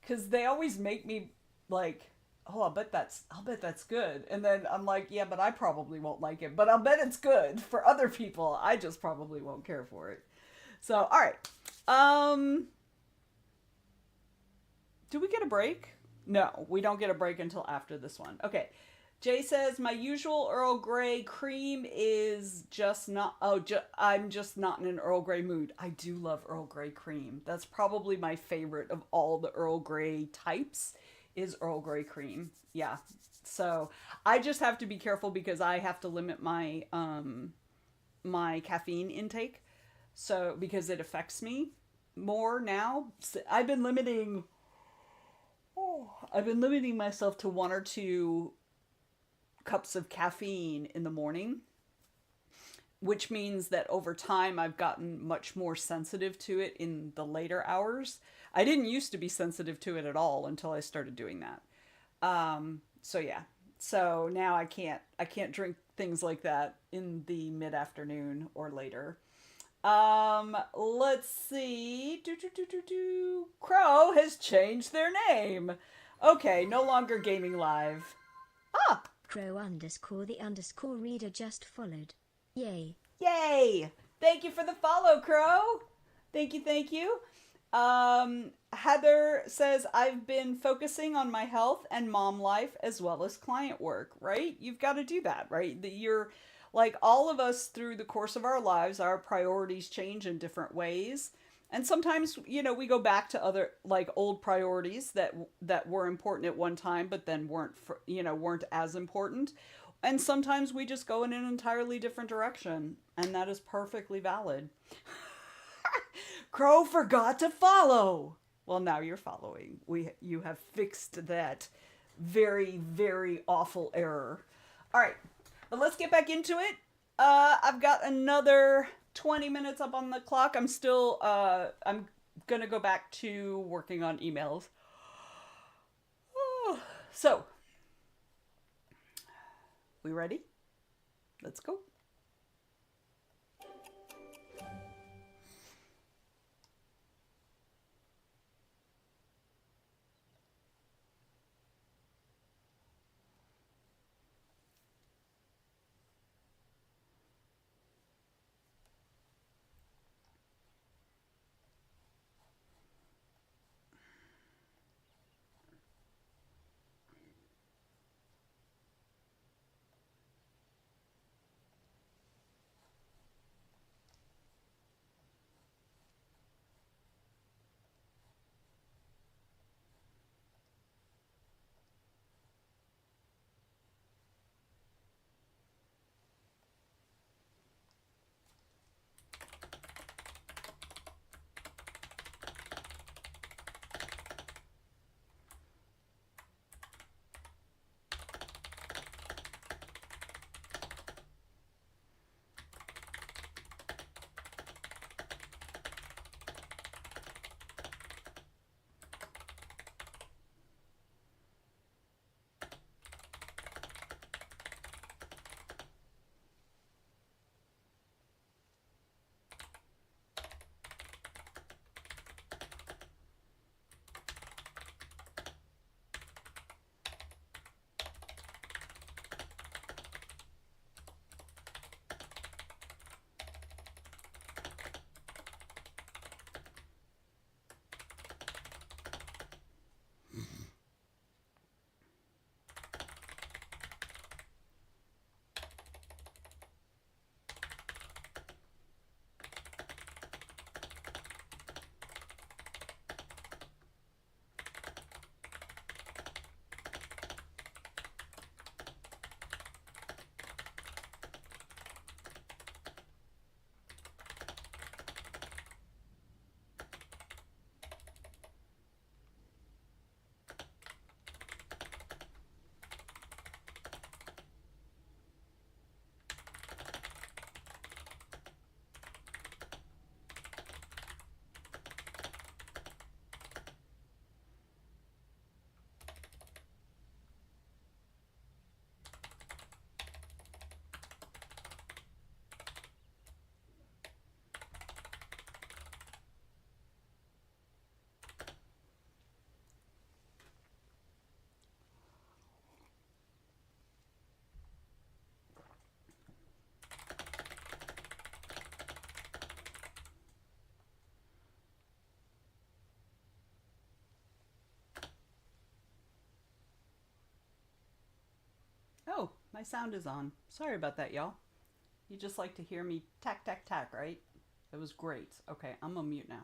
because they always make me like, oh, I'll bet that's good. And then I'm like, yeah, but I probably won't like it. But I'll bet it's good for other people. I just probably won't care for it. So, all right. Do we get a break? No, we don't get a break until after this one. Okay. Jay says, my usual Earl Grey cream is just not, I'm just not in an Earl Grey mood. I do love Earl Grey cream. That's probably my favorite of all the Earl Grey types is Earl Grey cream. Yeah. So I just have to be careful because I have to limit my, my caffeine intake. So, because it affects me more now. I've been limiting myself to 1 or 2 cups of caffeine in the morning, which means that over time I've gotten much more sensitive to it in the later hours. I didn't used to be sensitive to it at all until I started doing that. So yeah. So now I can't drink things like that in the mid-afternoon or later. Let's see. Crow has changed their name. Okay, no longer gaming live. Ah! Crow _ the _ reader just followed. Yay. Yay! Thank you for the follow, Crow. Thank you. Heather says, I've been focusing on my health and mom life as well as client work, right? You've got to do that, right? You're like all of us through the course of our lives, our priorities change in different ways. And sometimes, you know, we go back to other like old priorities that were important at one time, but then weren't as important. And sometimes we just go in an entirely different direction, and that is perfectly valid. Crow forgot to follow. Well, now you're following. You have fixed that very awful error. All right, but let's get back into it. I've got another 20 minutes up on the clock. I'm gonna go back to working on emails. So, we ready? Let's go. My sound is on. Sorry about that, y'all. You just like to hear me tack, tack, tack, right? It was great. Okay, I'm on mute now.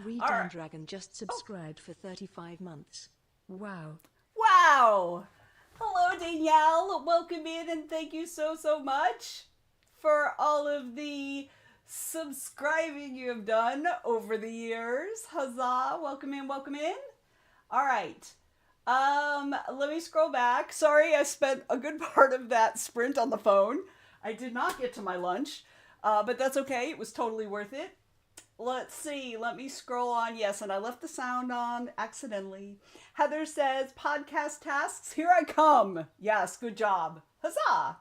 Read All Down right. Dragon just subscribed for 35 months. Wow. Wow. Hello, Danielle. Welcome in and thank you so much for all of the subscribing you have done over the years. Huzzah. Welcome in, welcome in. All right. Let me scroll back. Sorry, I spent a good part of that sprint on the phone. I did not get to my lunch, but that's okay. It was totally worth it. Let's see. Let me scroll on. Yes, and I left the sound on accidentally. Heather says, podcast tasks, here I come. Yes, good job. Huzzah.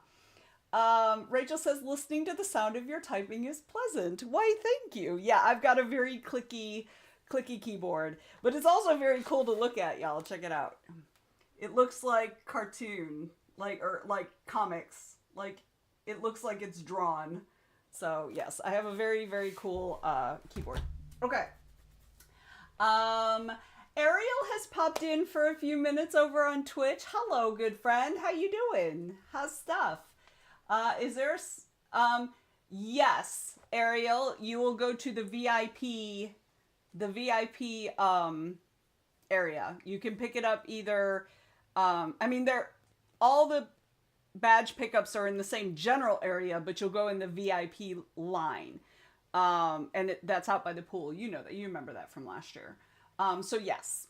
Rachel says, listening to the sound of your typing is pleasant. Why, thank you. Yeah, I've got a very clicky keyboard, but it's also very cool to look at, y'all. Check it out. It looks like cartoon, like comics. Like, it looks like it's drawn. So, yes, I have a very cool keyboard. Okay. Ariel has popped in for a few minutes over on Twitch. Hello, good friend. How you doing? How's stuff? Is there... yes, Ariel, you will go to the VIP area. You can pick it up either... all the badge pickups are in the same general area, but you'll go in the VIP line. That's out by the pool. You know that. You remember that from last year. So yes.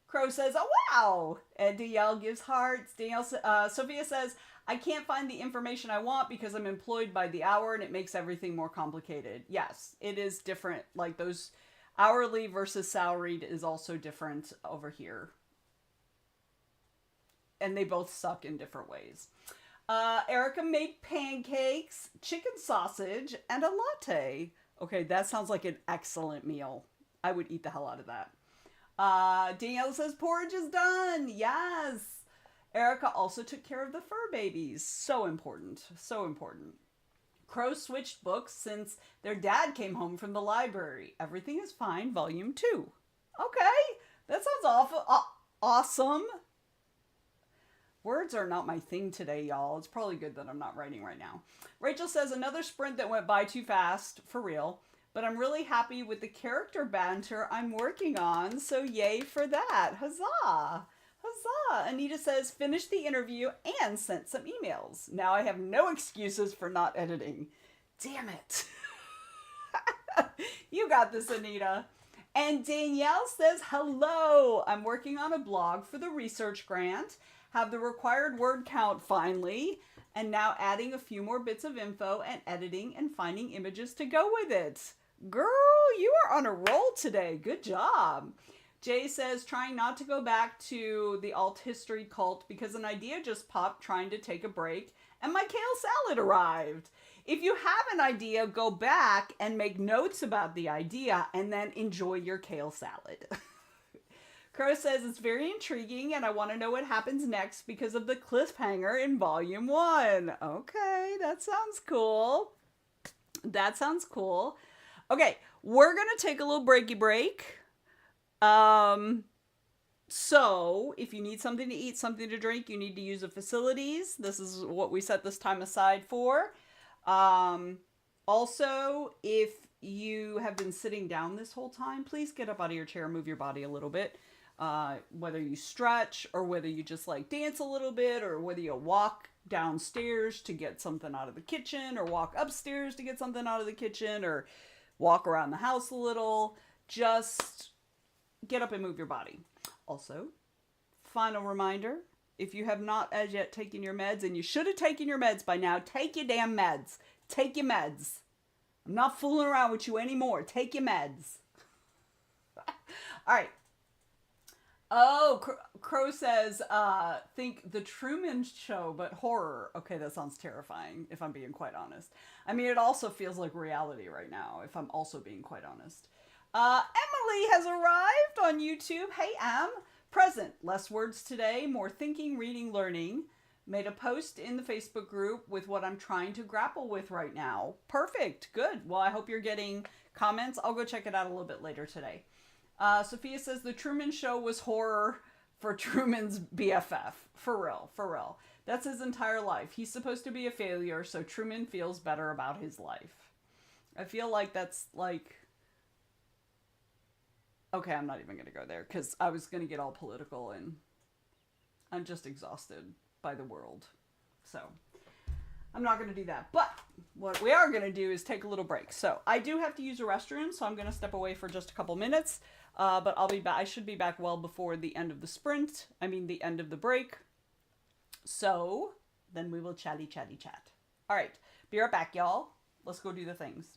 Crow says, oh wow! And Danielle gives hearts. Sophia says, I can't find the information I want because I'm employed by the hour and it makes everything more complicated. Yes, it is different. Like those hourly versus salaried is also different over here. And they both suck in different ways. Erica made pancakes, chicken sausage, and a latte. Okay, that sounds like an excellent meal. I would eat the hell out of that. Danielle says porridge is done. Yes. Erica also took care of the fur babies. So important. So important. Crow switched books since their dad came home from the library. Everything is fine, volume 2. Okay, that sounds awesome. Words are not my thing today, y'all. It's probably good that I'm not writing right now. Rachel says, another sprint that went by too fast, for real. But I'm really happy with the character banter I'm working on, so yay for that. Huzzah! Huzzah! Anita says, finished the interview and sent some emails. Now I have no excuses for not editing. Damn it. You got this, Anita. And Danielle says, hello. I'm working on a blog for the research grant. Have the required word count finally, and now adding a few more bits of info and editing and finding images to go with it. Girl, you are on a roll today. Good job. Jay says, trying not to go back to the alt history cult because an idea just popped trying to take a break and my kale salad arrived. If you have an idea, go back and make notes about the idea and then enjoy your kale salad. Crow says, it's very intriguing and I want to know what happens next because of the cliffhanger in volume 1. Okay, that sounds cool. That sounds cool. Okay, we're going to take a little breaky break. So if you need something to eat, something to drink, you need to use the facilities. This is what we set this time aside for. Also, if you have been sitting down this whole time, please get up out of your chair, move your body a little bit. Whether you stretch or whether you just like dance a little bit or whether you walk downstairs to get something out of the kitchen or walk upstairs to get something out of the kitchen or walk around the house a little, just get up and move your body. Also, final reminder, if you have not as yet taken your meds, and you should have taken your meds by now, take your damn meds. Take your meds. I'm not fooling around with you anymore. Take your meds. All right. Oh, Crow says, think The Truman Show, but horror. Okay, that sounds terrifying, if I'm being quite honest. I mean, it also feels like reality right now, if I'm also being quite honest. Emily has arrived on YouTube. Hey, Em. Present. Less words today, more thinking, reading, learning. Made a post in the Facebook group with what I'm trying to grapple with right now. Perfect. Good. Well, I hope you're getting comments. I'll go check it out a little bit later today. Sophia says the Truman Show was horror for Truman's BFF. For real. For real. That's his entire life. He's supposed to be a failure, so Truman feels better about his life. I feel like that's like, okay, I'm not even going to go there because I was going to get all political and I'm just exhausted by the world. So I'm not going to do that. But what we are going to do is take a little break. So I do have to use a restroom, so I'm going to step away for just a couple minutes. But I'll be back. I should be back well before the end of the sprint. I mean, the end of the break. So then we will chatty chat. All right. Be right back, y'all. Let's go do the things.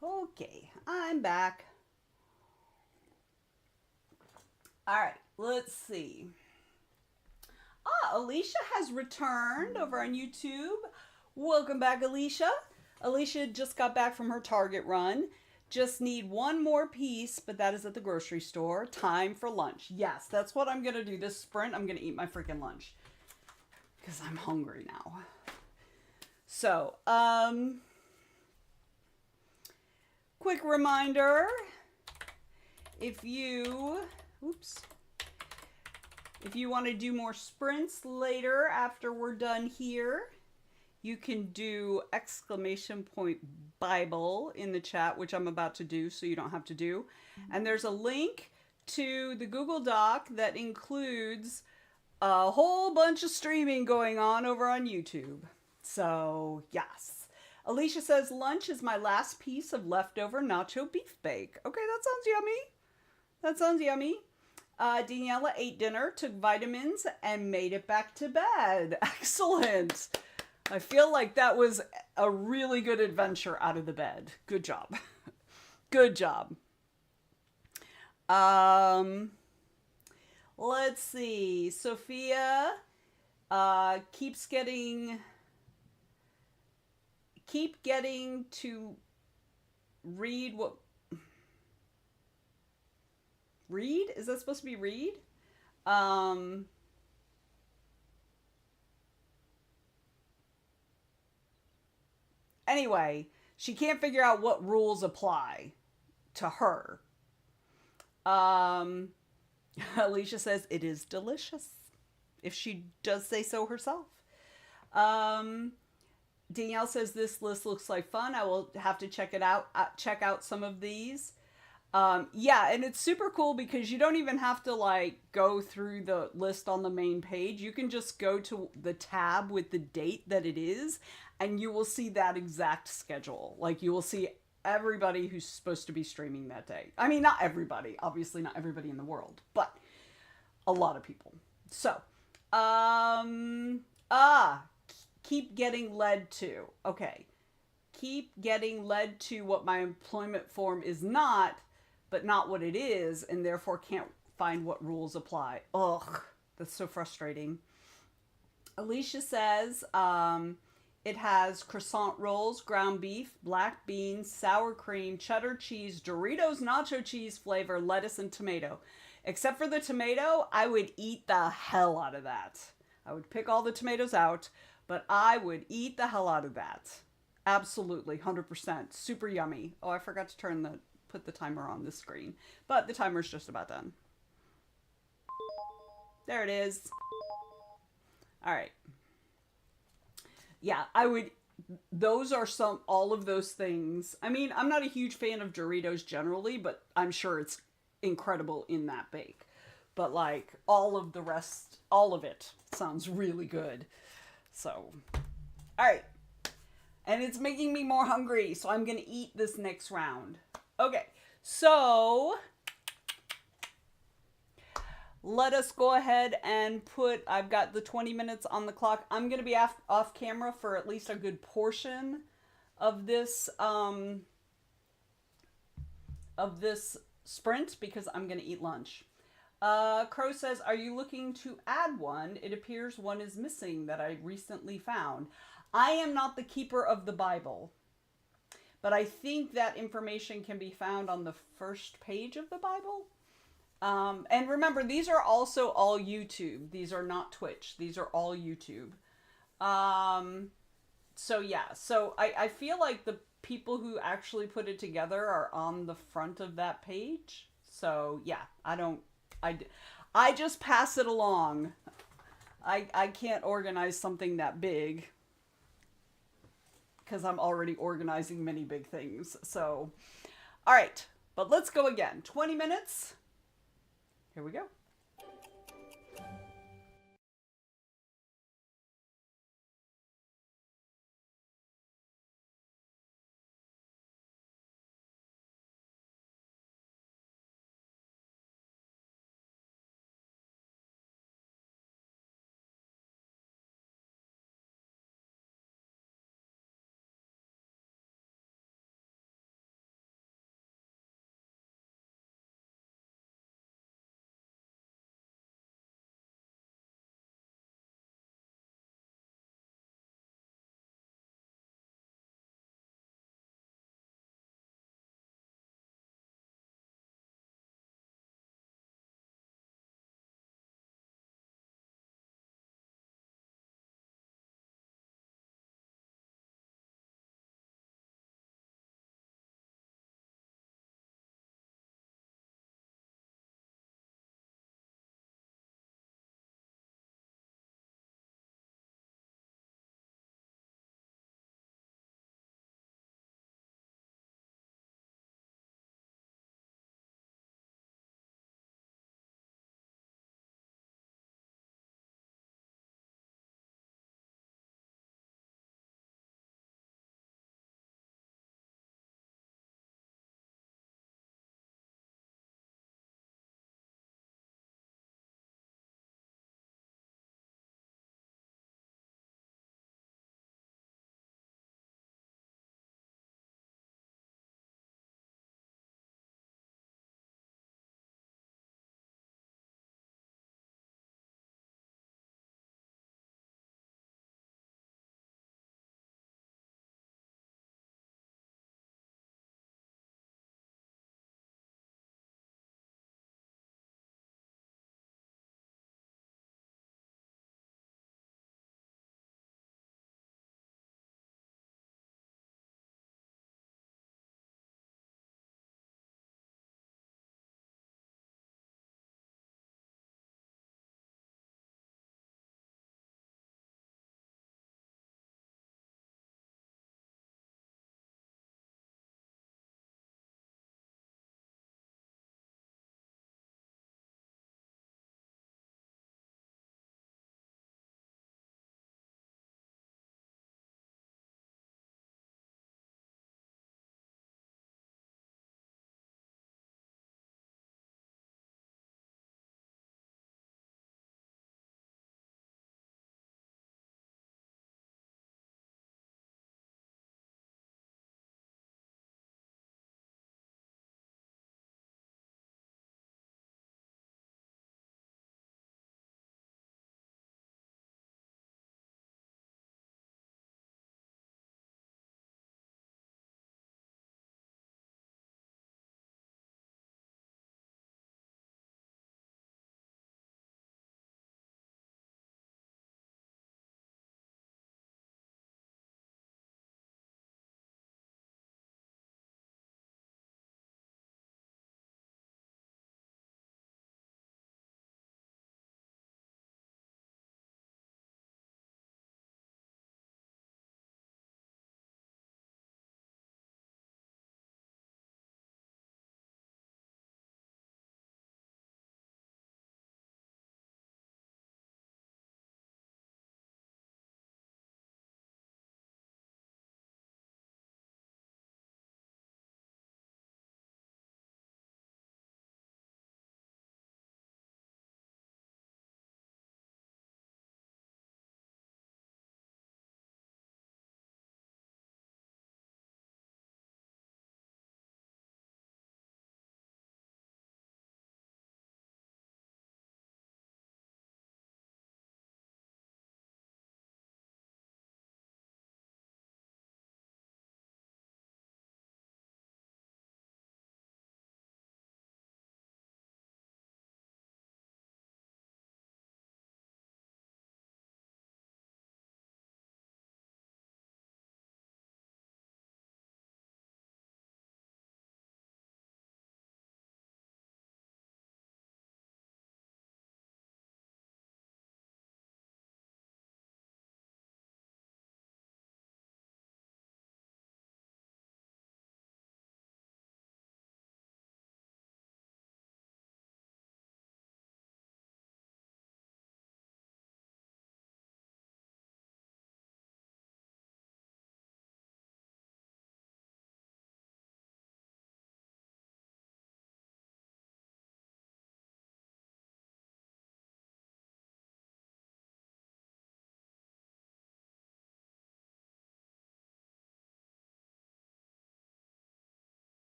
Okay, I'm back. All right, let's see. Alicia has returned over on YouTube. Welcome back, Alicia. Alicia just got back from her Target run. Just need one more piece, but that is at the grocery store. Time for lunch. Yes, that's what I'm going to do this sprint. I'm going to eat my freaking lunch because I'm hungry now. So, quick reminder, if you want to do more sprints later after we're done here, you can do !Bible in the chat, which I'm about to do, so you don't have to do. And there's a link to the Google Doc that includes a whole bunch of streaming going on over on YouTube. So, yes. Alicia says, lunch is my last piece of leftover nacho beef bake. Okay, that sounds yummy. That sounds yummy. Daniela ate dinner, took vitamins, and made it back to bed. Excellent. I feel like that was a really good adventure out of the bed. Good job. Good job. Let's see. Sophia keep getting to read what... Read? Is that supposed to be read? Anyway, she can't figure out what rules apply to her. Alicia says it is delicious, if she does say so herself. Danielle says this list looks like fun. I will have to check it out. Check out some of these. Yeah, and it's super cool because you don't even have to like go through the list on the main page. You can just go to the tab with the date that it is, and you will see that exact schedule. Like you will see everybody who's supposed to be streaming that day. I mean, not everybody, obviously not everybody in the world, but a lot of people. So, keep getting led to. Okay. Keep getting led to what my employment form is not. but not what it is, and therefore can't find what rules apply. Ugh, that's so frustrating. Alicia says it has croissant rolls, ground beef, black beans, sour cream, cheddar cheese, Doritos nacho cheese flavor, lettuce, and tomato. Except for the tomato, I would eat the hell out of that. I would pick all the tomatoes out, but I would eat the hell out of that. Absolutely, 100%. Super yummy. Oh, I forgot to put the timer on this screen, but the timer's just about done. There it is. All right. Yeah, I would. Those are all of those things. I mean, I'm not a huge fan of Doritos generally, but I'm sure it's incredible in that bake. But like all of the rest, all of it sounds really good. So, all right. And it's making me more hungry, so I'm going to eat this next round. Okay, so let us go ahead and I've got the 20 minutes on the clock. I'm going to be off camera for at least a good portion of this sprint because I'm going to eat lunch. Crow says, are you looking to add one? It appears one is missing that I recently found. I am not the keeper of the Bible, but I think that information can be found on the first page of the Bible. And remember, these are also all YouTube. These are not Twitch. These are all YouTube. So yeah, so I feel like the people who actually put it together are on the front of that page. So yeah, I just pass it along. I can't organize something that big because I'm already organizing many big things. So, all right, but let's go again. 20 minutes. Here we go.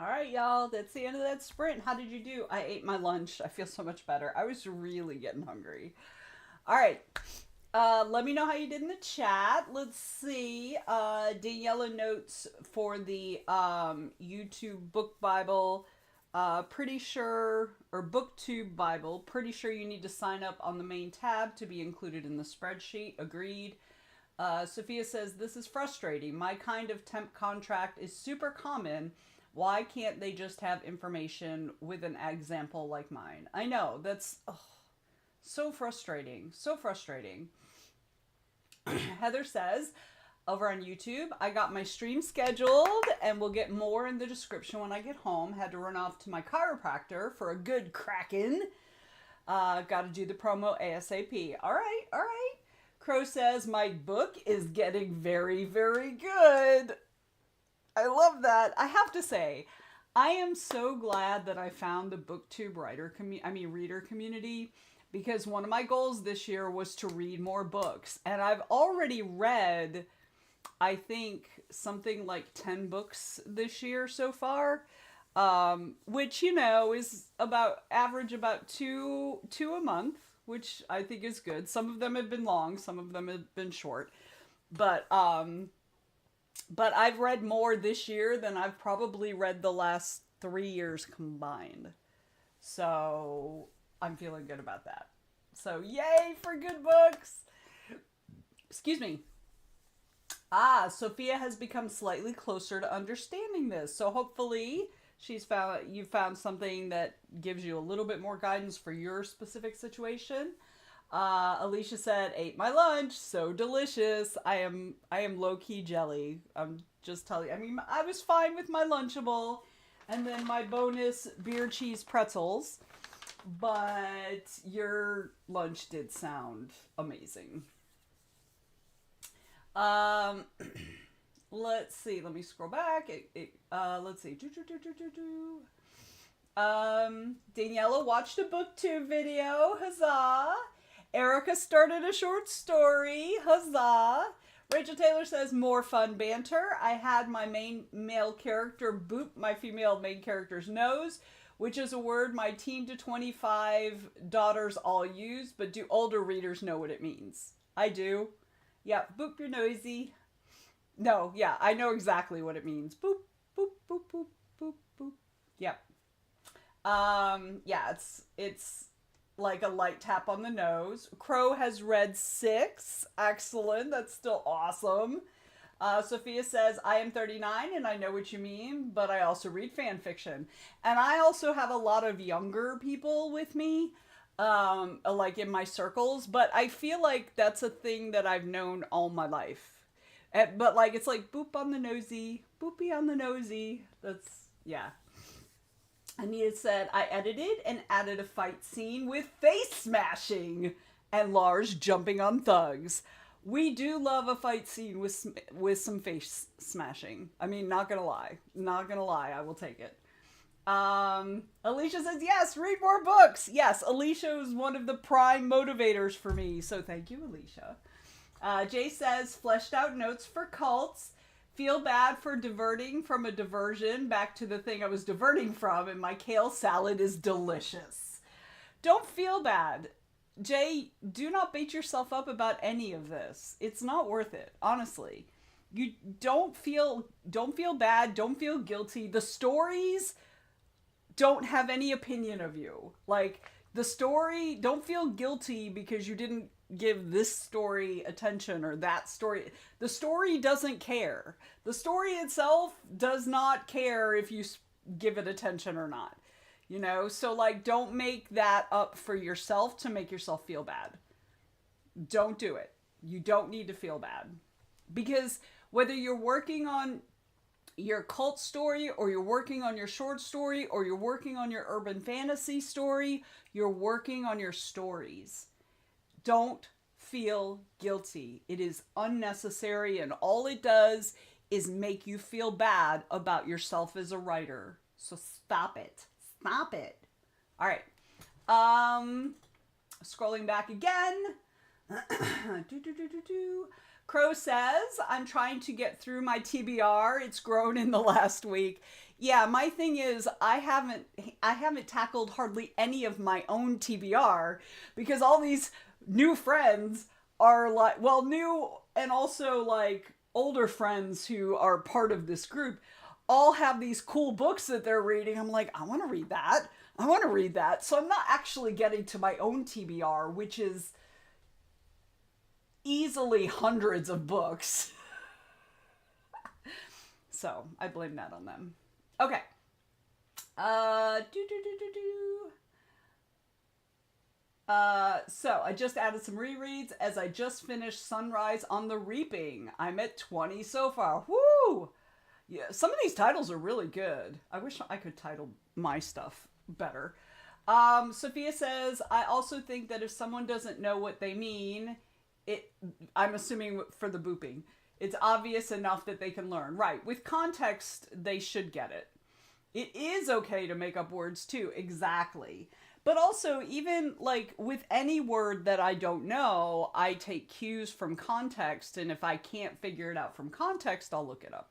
All right, y'all. That's the end of that sprint. How did you do? I ate my lunch. I feel so much better. I was really getting hungry. All right. Let me know how you did in the chat. Let's see. Daniela notes for the YouTube Book Bible. Pretty sure, or BookTube Bible. Pretty sure you need to sign up on the main tab to be included in the spreadsheet. Agreed. Sophia says, this is frustrating. My kind of temp contract is super common. Why can't they just have information with an example like mine? I know, that's so frustrating. So frustrating. Heather says, over on YouTube, I got my stream scheduled and we'll get more in the description when I get home. Had to run off to my chiropractor for a good cracking. Got to do the promo ASAP. All right, all right. Crow says, my book is getting very, very good. I love that. I have to say, I am so glad that I found the BookTube reader community, because one of my goals this year was to read more books. And I've already read, I think, something like 10 books this year so far, which, you know, is average about two a month, which I think is good. Some of them have been long, some of them have been short. But I've read more this year than I've probably read the last 3 years combined. So I'm feeling good about that. So yay for good books. Excuse me. Sophia has become slightly closer to understanding this. So hopefully you found something that gives you a little bit more guidance for your specific situation. Alicia said, ate my lunch, so delicious. I am low-key jelly. I'm just telling you. I mean, I was fine with my Lunchable and then my bonus beer cheese pretzels, but your lunch did sound amazing. Let's see. Let me scroll back. Let's see. Daniela watched a BookTube video. Huzzah! Erica started a short story. Huzzah! Rachel Taylor says, more fun banter. I had my main male character boop my female main character's nose, which is a word my teen to 25 daughters all use, but do older readers know what it means? I do. Yeah, boop your nosy. No, yeah, I know exactly what it means. Boop, boop, boop, boop, boop, boop. Yep. Yeah, it's like a light tap on the nose. Crow has read 6. Excellent. That's still awesome. Sophia says, I am 39 and I know what you mean, but I also read fan fiction. And I also have a lot of younger people with me, like in my circles, but I feel like that's a thing that I've known all my life. But like, it's like boop on the nosy, boopy on the nosy. That's, yeah. Anita said, I edited and added a fight scene with face smashing and Lars jumping on thugs. We do love a fight scene with some face smashing. I mean, not gonna lie. Not gonna lie, I will take it. Alicia says, yes, read more books. Yes, Alicia was one of the prime motivators for me, so thank you, Alicia. Jay says, fleshed out notes for cults. Feel bad for diverting from a diversion back to the thing I was diverting from, and my kale salad is delicious. Don't feel bad. Jay, do not beat yourself up about any of this. It's not worth it, honestly. You don't feel bad, don't feel guilty. The stories don't have any opinion of you. Like, the story, don't feel guilty because you didn't give this story attention or that story. The story doesn't care. The story itself does not care if you give it attention or not. You know, so like, don't make that up for yourself to make yourself feel bad. Don't do it. You don't need to feel bad. Because whether you're working on your cult story or you're working on your short story or you're working on your urban fantasy story, you're working on your stories. Don't feel guilty. It is unnecessary, and all it does is make you feel bad about yourself as a writer. So stop it. Stop it. All right. Scrolling back again. do, do, do, do, do. Crow says, I'm trying to get through my TBR. It's grown in the last week. Yeah, my thing is I haven't tackled hardly any of my own TBR because all these new friends are like, well, new and also like older friends who are part of this group all have these cool books that they're reading. I'm like, I want to read that. I want to read that. So I'm not actually getting to my own TBR, which is easily hundreds of books. So I blame that on them. Okay. Do do do do do. So I just added some rereads as I just finished Sunrise on the Reaping. I'm at 20 so far. Woo! Yeah, some of these titles are really good. I wish I could title my stuff better. Sophia says, I also think that if someone doesn't know what they mean, I'm assuming for the booping, it's obvious enough that they can learn. Right. With context, they should get it. It is okay to make up words too. Exactly. But also, even like with any word that I don't know, I take cues from context. And if I can't figure it out from context, I'll look it up.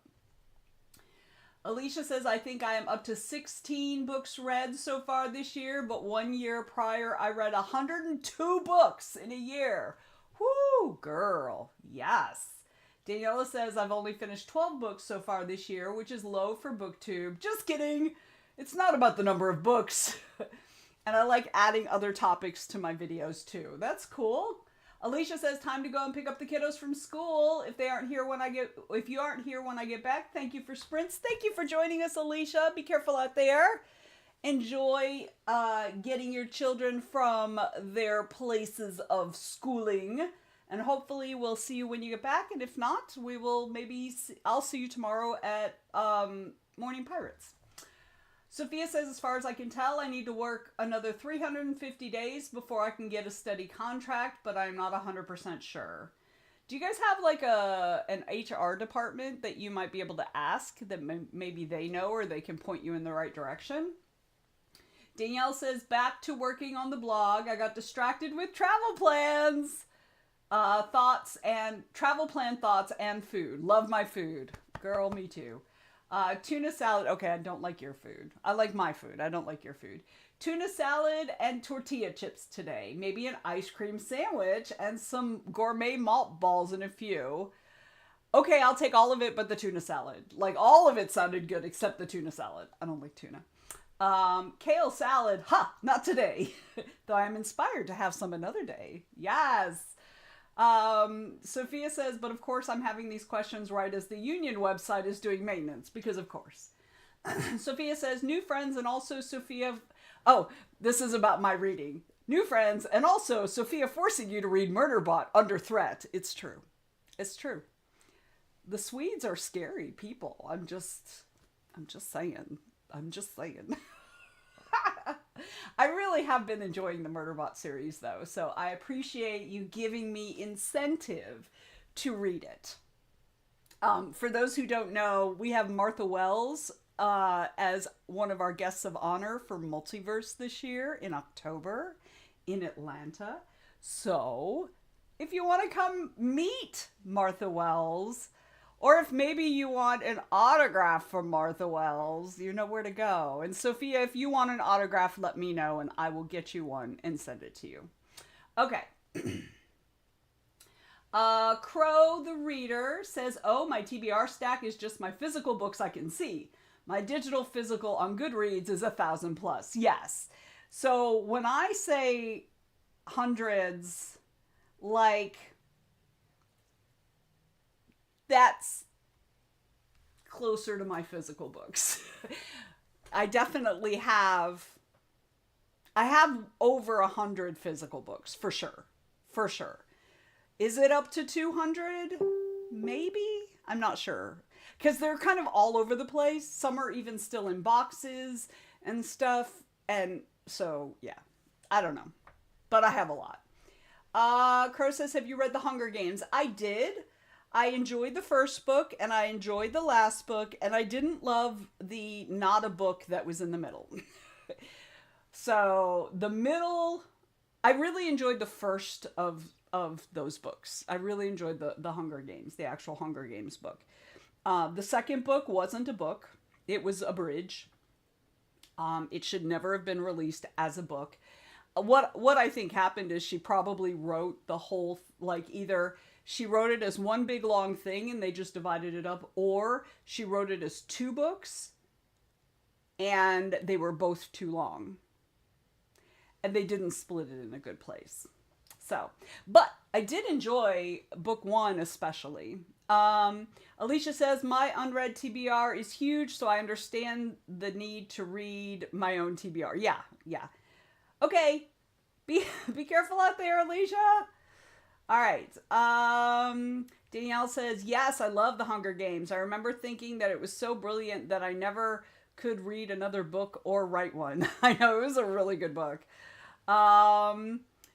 Alicia says, I think I am up to 16 books read so far this year, but 1 year prior, I read 102 books in a year. Whoo, girl. Yes. Daniela says, I've only finished 12 books so far this year, which is low for BookTube. Just kidding. It's not about the number of books. And I like adding other topics to my videos too. That's cool. Alicia says, time to go and pick up the kiddos from school. If you aren't here when I get back, thank you for sprints. Thank you for joining us, Alicia. Be careful out there. Enjoy getting your children from their places of schooling. And hopefully we'll see you when you get back. And if not, I'll see you tomorrow at Morning Pirates. Sophia says, as far as I can tell, I need to work another 350 days before I can get a steady contract, but I'm not 100% sure. Do you guys have like an HR department that you might be able to ask that maybe they know or they can point you in the right direction? Danielle says, back to working on the blog. I got distracted with travel plans. Travel plan thoughts and food. Love my food. Girl, me too. Tuna salad. Okay, I don't like your food. I like my food. I don't like your food. Tuna salad and tortilla chips today. Maybe an ice cream sandwich and some gourmet malt balls and a few. Okay, I'll take all of it but the tuna salad. Like, all of it sounded good except the tuna salad. I don't like tuna. Kale salad. Ha! Not today. Though I'm inspired to have some another day. Yes! Sophia says, but of course I'm having these questions right as the union website is doing maintenance, because of course. Sophia says, new friends and also Sophia... Oh, this is about my reading. New friends and also Sophia forcing you to read Murderbot under threat. It's true. It's true. The Swedes are scary people. I'm just saying. I'm just saying. I really have been enjoying the Murderbot series, though, so I appreciate you giving me incentive to read it. For those who don't know, we have Martha Wells as one of our guests of honor for Multiverse this year in October in Atlanta. So, if you want to come meet Martha Wells, or if maybe you want an autograph from Martha Wells, you know where to go. And Sophia, if you want an autograph, let me know and I will get you one and send it to you. Okay. Crow the Reader says, oh, my TBR stack is just my physical books I can see. My digital physical on Goodreads is 1,000 plus. Yes. So when I say hundreds, like... that's closer to my physical books. I definitely have over 100 physical books, for sure. For sure. Is it up to 200? Maybe? I'm not sure. Because they're kind of all over the place. Some are even still in boxes and stuff. And so, yeah. I don't know. But I have a lot. Crow says, have you read The Hunger Games? I did. I enjoyed the first book, and I enjoyed the last book, and I didn't love the not a book that was in the middle. So, the middle... I really enjoyed the first of of those books. I really enjoyed the Hunger Games, the actual Hunger Games book. The second book wasn't a book; it was a bridge. It should never have been released as a book. What I think happened is she probably wrote the whole, like, either she wrote it as one big long thing and they just divided it up, or she wrote it as two books and they were both too long and they didn't split it in a good place. So, but I did enjoy book one especially. Alicia says, my unread TBR is huge, so I understand the need to read my own TBR. Yeah, yeah. Okay, be careful out there, Alicia. All right. Danielle says, yes, I love the Hunger Games. I remember thinking that it was so brilliant that I never could read another book or write one. I know, it was a really good book.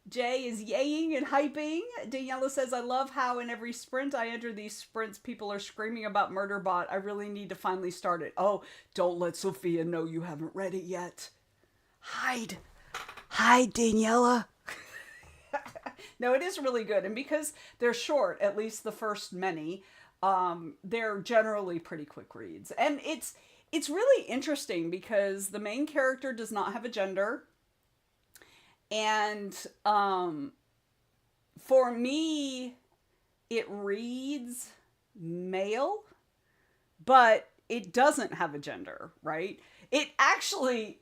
Jay is yaying and hyping. Daniela says, I love how in every sprint I enter these sprints, people are screaming about Murderbot. I really need to finally start it. Oh, don't let Sophia know you haven't read it yet. Hide. Hide, Daniela. No, it is really good. And because they're short, at least the first many, they're generally pretty quick reads. And it's really interesting because the main character does not have a gender. And for me, it reads male, but it doesn't have a gender, right? It actually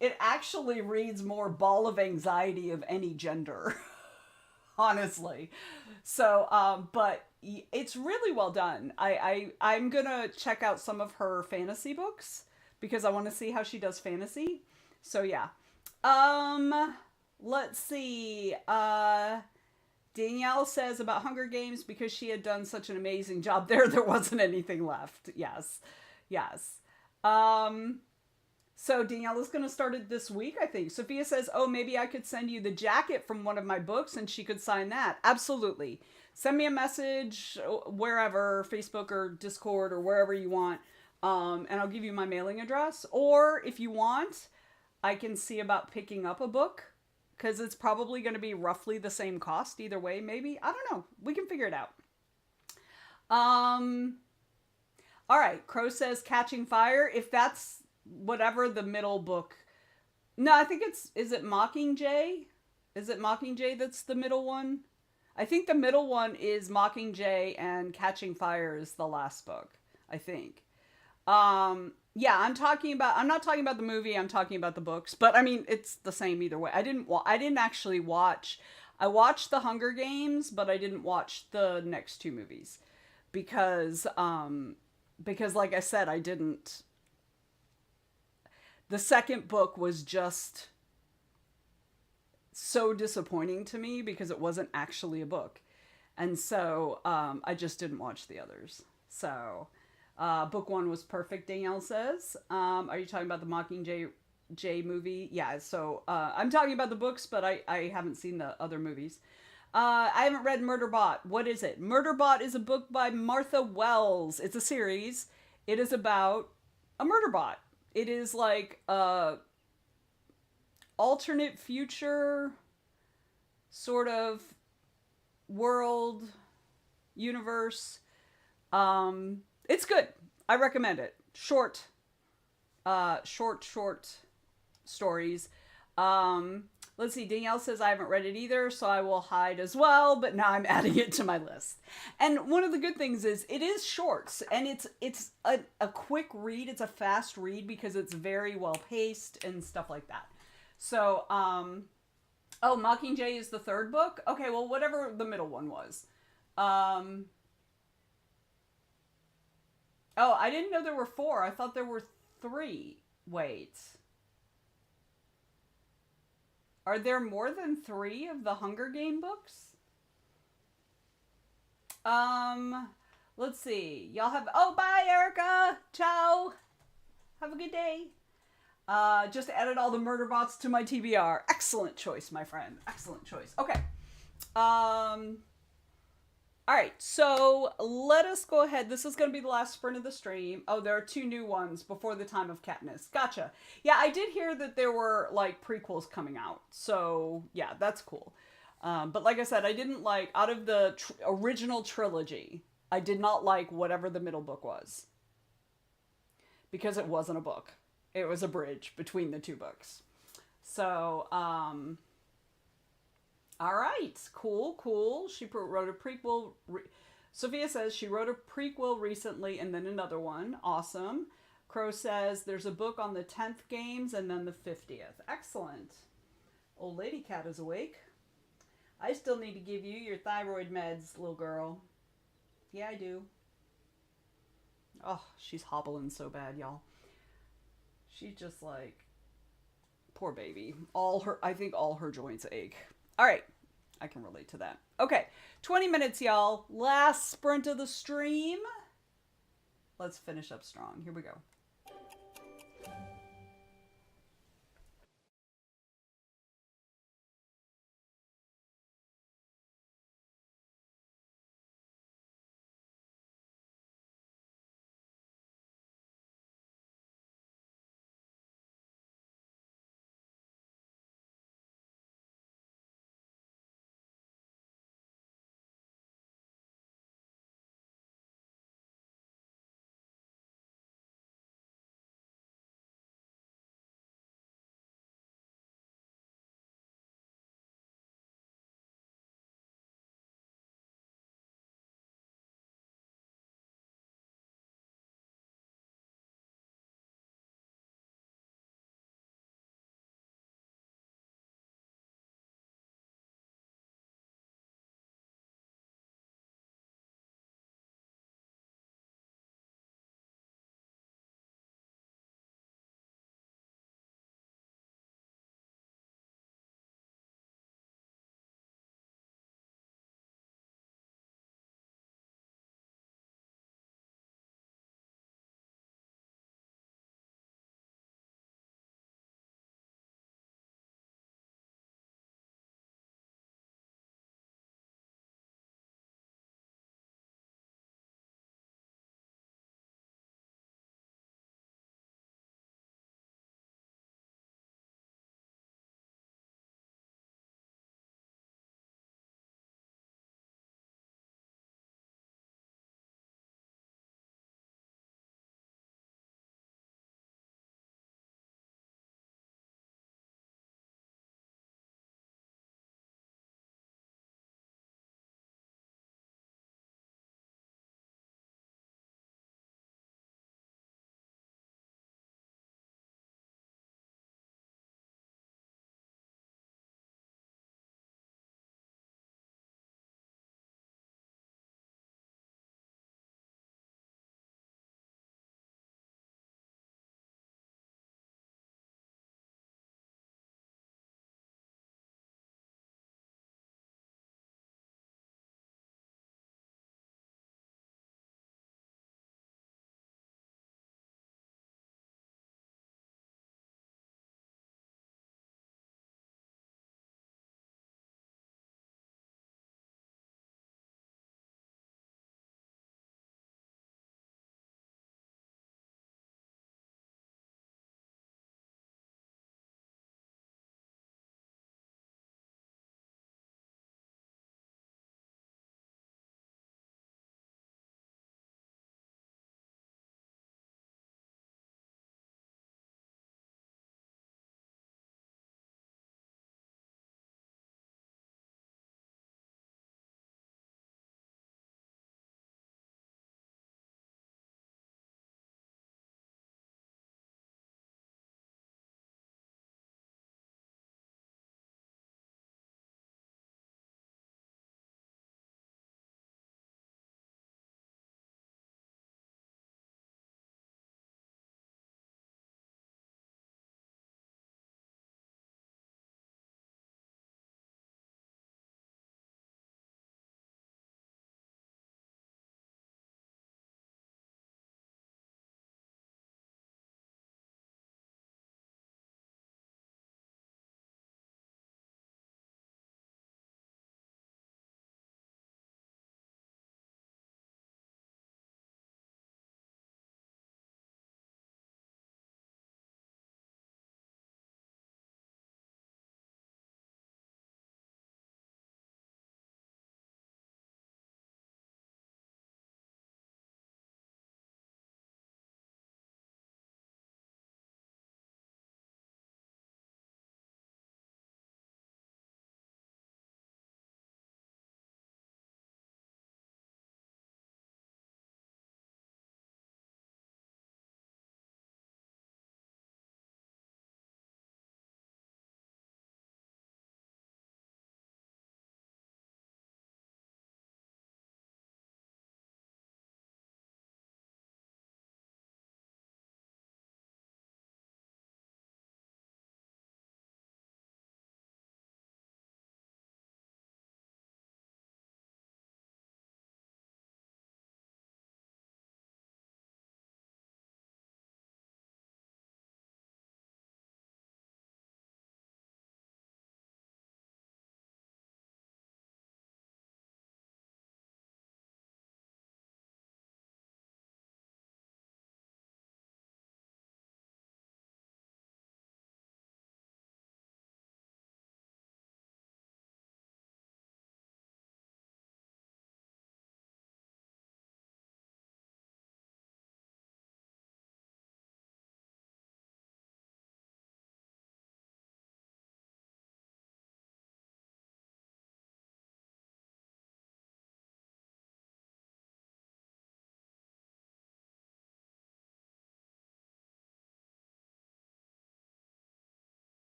reads more ball of anxiety of any gender, honestly. So, but it's really well done. I'm gonna check out some of her fantasy books because I want to see how she does fantasy. So yeah. Let's see. Danielle says about Hunger Games, because she had done such an amazing job there wasn't anything left. Yes. Yes. So Danielle is going to start it this week, I think. Sophia says, oh, maybe I could send you the jacket from one of my books and she could sign that. Absolutely. Send me a message wherever, Facebook or Discord or wherever you want. And I'll give you my mailing address. Or if you want, I can see about picking up a book. Because it's probably going to be roughly the same cost either way, maybe. I don't know. We can figure it out. All right. Crow says Catching Fire. If that's whatever the middle book. No, I think is it Mockingjay? Is it Mockingjay that's the middle one? I think the middle one is Mockingjay and Catching Fire is the last book, I think. Yeah, I'm not talking about the movie, I'm talking about the books, but I mean, it's the same either way. I didn't actually watch, I watched the Hunger Games, but I didn't watch the next two movies because like I said, the second book was just so disappointing to me because it wasn't actually a book. And so, I just didn't watch the others. So, book one was perfect, Danielle says. Are you talking about the Mockingjay movie? Yeah, so I'm talking about the books, but I haven't seen the other movies. I haven't read Murderbot. What is it? Murderbot is a book by Martha Wells. It's a series. It is about a murderbot. It is like a alternate future sort of world, universe. It's good. I recommend it. Short stories. Let's see. Danielle says I haven't read it either, so I will hide as well, but now I'm adding it to my list. And one of the good things is it is short, and it's a quick read. It's a fast read because it's very well paced and stuff like that. So, oh, Mockingjay is the third book? Okay, well, whatever the middle one was. Oh, I didn't know there were 4. I thought there were 3. Wait. Are there more than 3 of the Hunger Game books? Let's see. Y'all have... Oh, bye, Erica! Ciao! Have a good day. Just added all the murder bots to my TBR. Excellent choice, my friend. Excellent choice. Okay. All right, so let us go ahead. This is going to be the last sprint of the stream. Oh, there are 2 new ones before the time of Katniss. Gotcha. Yeah, I did hear that there were, like, prequels coming out. So, yeah, that's cool. But like I said, I didn't like, out of the original trilogy, I did not like whatever the middle book was. Because it wasn't a book. It was a bridge between the two books. So, all right, cool, cool. She wrote a prequel. Sophia says she wrote a prequel recently and then another one. Awesome. Crow says there's a book on the 10th games and then the 50th. Excellent. Old Lady Cat is awake. I still need to give you your thyroid meds, little girl. Yeah, I do. Oh, she's hobbling so bad, y'all. She's just like, poor baby. I think all her joints ache. All right. I can relate to that. Okay. 20 minutes, y'all. Last sprint of the stream. Let's finish up strong. Here we go.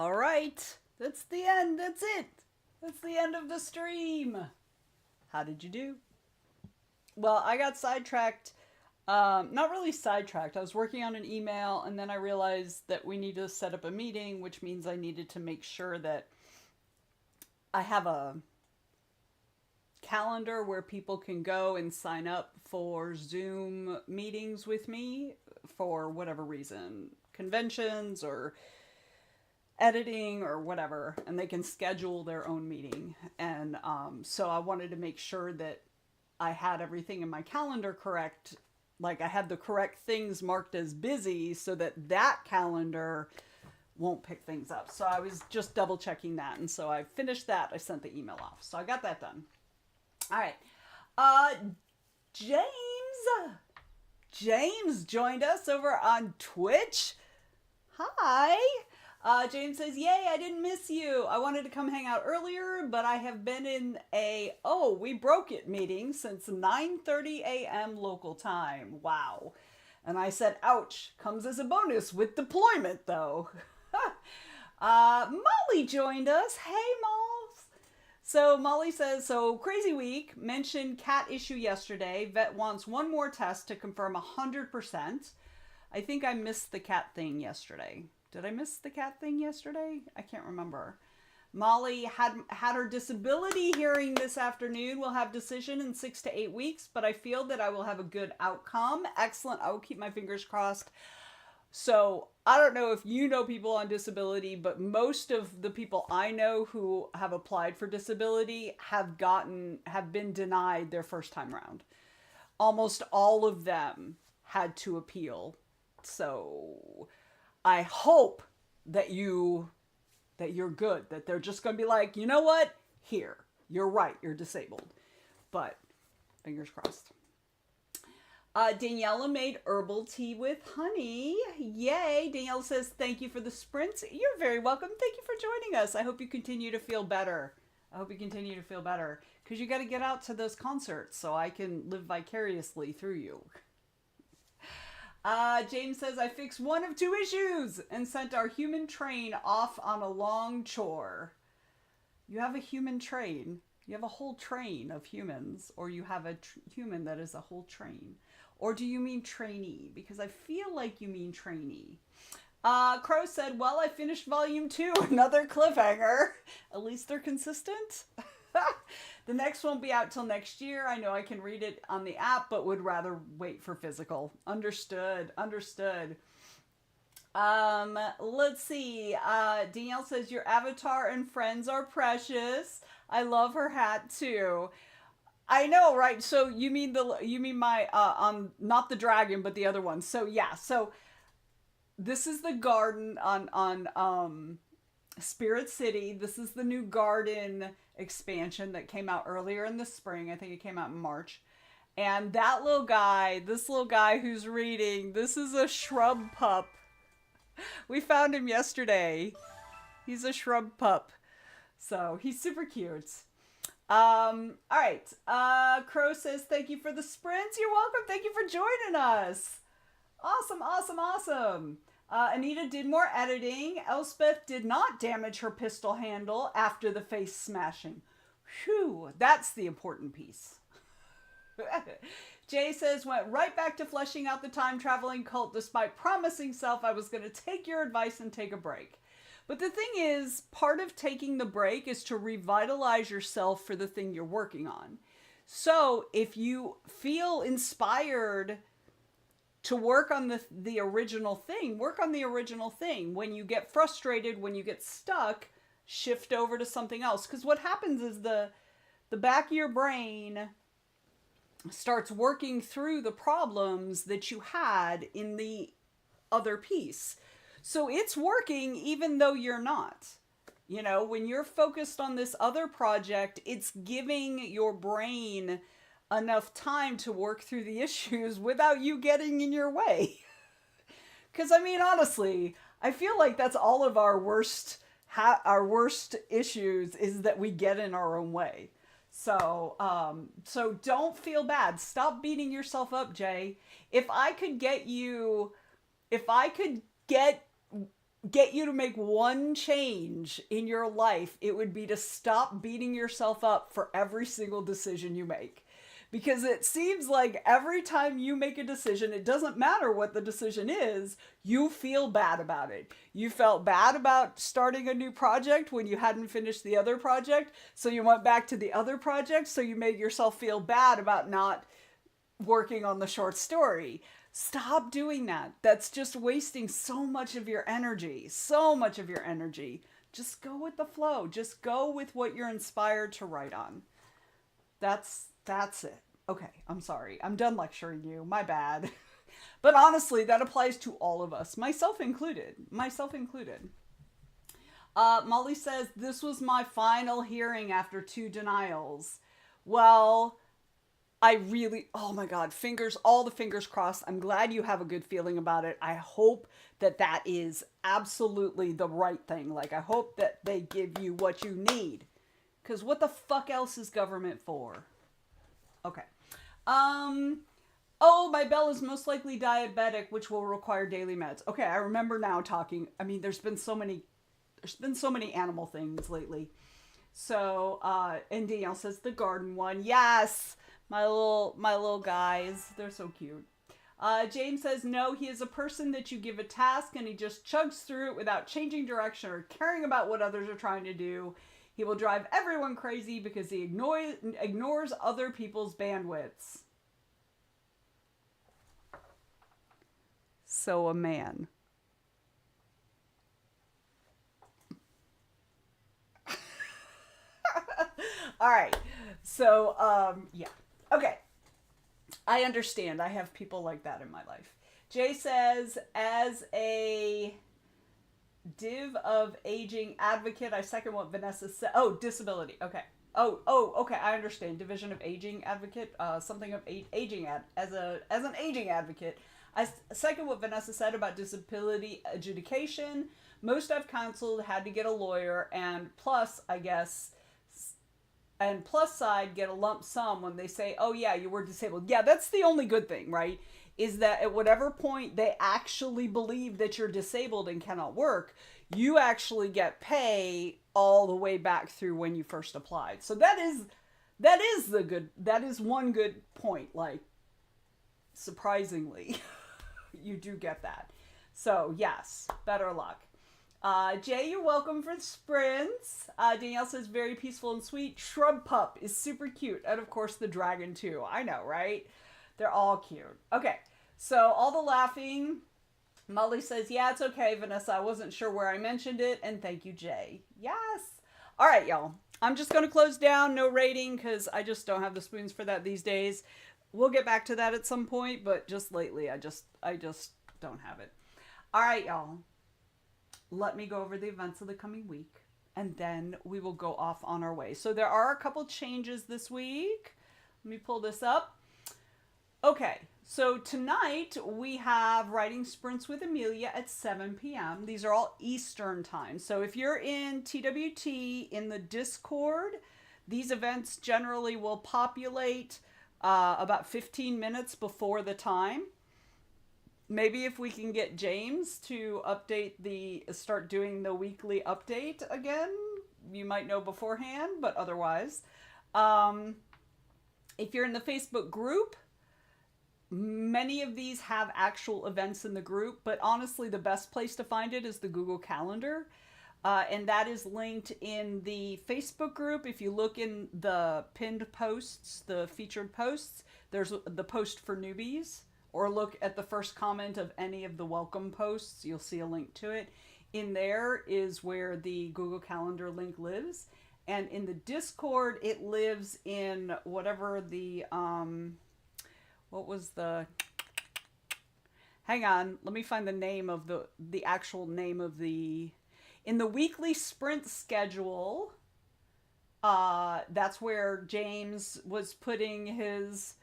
All right. That's the end. That's it. That's the end of the stream. How did you do? Well, I got sidetracked. Not really sidetracked. I was working on an email and then I realized that we need to set up a meeting, which means I needed to make sure that I have a calendar where people can go and sign up for Zoom meetings with me for whatever reason, conventions or editing or whatever, and they can schedule their own meeting. And so I wanted to make sure that I had everything in my calendar correct. Like I had the correct things marked as busy so that that calendar won't pick things up. So I was just double checking that. And so I finished that. I sent the email off. So I got that done. All right. James joined us over on Twitch. Hi. James says, yay, I didn't miss you. I wanted to come hang out earlier, but I have been in a, we broke it meeting since 9:30 a.m. local time. Wow. And I said, ouch, comes as a bonus with deployment though. Molly joined us. Hey, Malls. So Molly says, so crazy week, mentioned cat issue yesterday. Vet wants one more test to confirm 100%. I think I missed the cat thing yesterday. Did I miss the cat thing yesterday? I can't remember. Molly had her disability hearing this afternoon. We'll have decision in 6 to 8 weeks, but I feel that I will have a good outcome. Excellent. I will keep my fingers crossed. So I don't know if you know people on disability, but most of the people I know who have applied for disability have been denied their first time round. Almost all of them had to appeal. So I hope that you're good, that they're just going to be like, you know what? Here, you're right, you're disabled. But fingers crossed. Daniela made herbal tea with honey. Yay. Daniela says, thank you for the sprints. You're very welcome. Thank you for joining us. I hope you continue to feel better. Because you got to get out to those concerts so I can live vicariously through you. James says, I fixed one of 2 issues and sent our human train off on a long chore. You have a human train. You have a whole train of humans, or you have a human that is a whole train. Or do you mean trainee? Because I feel like you mean trainee. Crow said, well, I finished volume 2, another cliffhanger. At least they're consistent. The next won't be out till next year. I know I can read it on the app, but would rather wait for physical. Understood. Let's see. Danielle says, your avatar and friends are precious. I love her hat too. I know, right? So you mean my, not the dragon, but the other one. So yeah, so this is the garden on Spirit City. This is the new garden expansion that came out earlier in the spring. I think it came out in March. And this little guy who's reading, this is a shrub pup. We found him yesterday. He's a shrub pup. So he's super cute. All right. Crow says, thank you for the sprints. You're welcome. Thank you for joining us. Awesome. Anita did more editing. Elspeth did not damage her pistol handle after the face smashing. Whew, that's the important piece. Jay says, went right back to fleshing out the time-traveling cult despite promising self I was going to take your advice and take a break. But the thing is, part of taking the break is to revitalize yourself for the thing you're working on. So if you feel inspired to work on the original thing, work on the original thing. When you get frustrated, when you get stuck, shift over to something else. Because what happens is the back of your brain starts working through the problems that you had in the other piece. So it's working even though you're not. You know, when you're focused on this other project, it's giving your brain enough time to work through the issues without you getting in your way. Because, I mean, honestly, I feel like that's all of our worst issues is that we get in our own way. So don't feel bad. Stop beating yourself up, Jay. If I could get get you to make one change in your life, it would be to stop beating yourself up for every single decision you make. Because it seems like every time you make a decision, it doesn't matter what the decision is, you feel bad about it. You felt bad about starting a new project when you hadn't finished the other project, so you went back to the other project, so you made yourself feel bad about not working on the short story. Stop doing that. That's just wasting so much of your energy. So much of your energy. Just go with the flow. Just go with what you're inspired to write on. That's it. Okay, I'm sorry. I'm done lecturing you. My bad. But honestly, that applies to all of us, myself included. Myself included. Molly says, this was my final hearing after 2 denials. Well, I really, oh my God, all the fingers crossed. I'm glad you have a good feeling about it. I hope that that is absolutely the right thing. Like, I hope that they give you what you need. Because what the fuck else is government for? Okay. Oh, my Belle is most likely diabetic, which will require daily meds. Okay, I remember now talking. I mean, there's been so many animal things lately. So, and Danielle says the garden one. Yes, my little guys. They're so cute. James says, no, he is a person that you give a task and he just chugs through it without changing direction or caring about what others are trying to do. He will drive everyone crazy because he ignores other people's bandwidths. So a man. All right. So, yeah. Okay. I understand. I have people like that in my life. Jay says, as a div of aging advocate, I second what Vanessa said. Oh, disability. Okay. Okay. I understand. Division of aging advocate. Something of aging as an aging advocate. I second what Vanessa said about disability adjudication. Most I've counseled had to get a lawyer, and plus, I guess, and plus side get a lump sum when they say, oh yeah, you were disabled. Yeah, that's the only good thing, right? Is that at whatever point they actually believe that you're disabled and cannot work, you actually get pay all the way back through when you first applied. So that is one good point. Like, surprisingly, you do get that. So yes, better luck. Jay, you're welcome for the sprints. Danielle says, very peaceful and sweet. Shrub pup is super cute. And of course the dragon too. I know, right? They're all cute. Okay, so all the laughing. Molly says, yeah, it's okay, Vanessa. I wasn't sure where I mentioned it. And thank you, Jay. Yes. All right, y'all. I'm just going to close down. No rating because I just don't have the spoons for that these days. We'll get back to that at some point, but just lately, I just don't have it. All right, y'all. Let me go over the events of the coming week, and then we will go off on our way. So there are a couple changes this week. Let me pull this up. Okay, so tonight we have writing sprints with Amelia at 7 p.m. These are all Eastern time. So if you're in TWT in the Discord, these events generally will populate about 15 minutes before the time. Maybe if we can get James to start doing the weekly update again, you might know beforehand, but otherwise. If you're in the Facebook group, many of these have actual events in the group, but honestly, the best place to find it is the Google Calendar. And that is linked in the Facebook group. If you look in the pinned posts, the featured posts, there's the post for newbies. Or look at the first comment of any of the welcome posts. You'll see a link to it. In there is where the Google Calendar link lives. And in the Discord, it lives in whatever the, hang on, let me find the name of the actual name of in the weekly sprint schedule, that's where James was putting his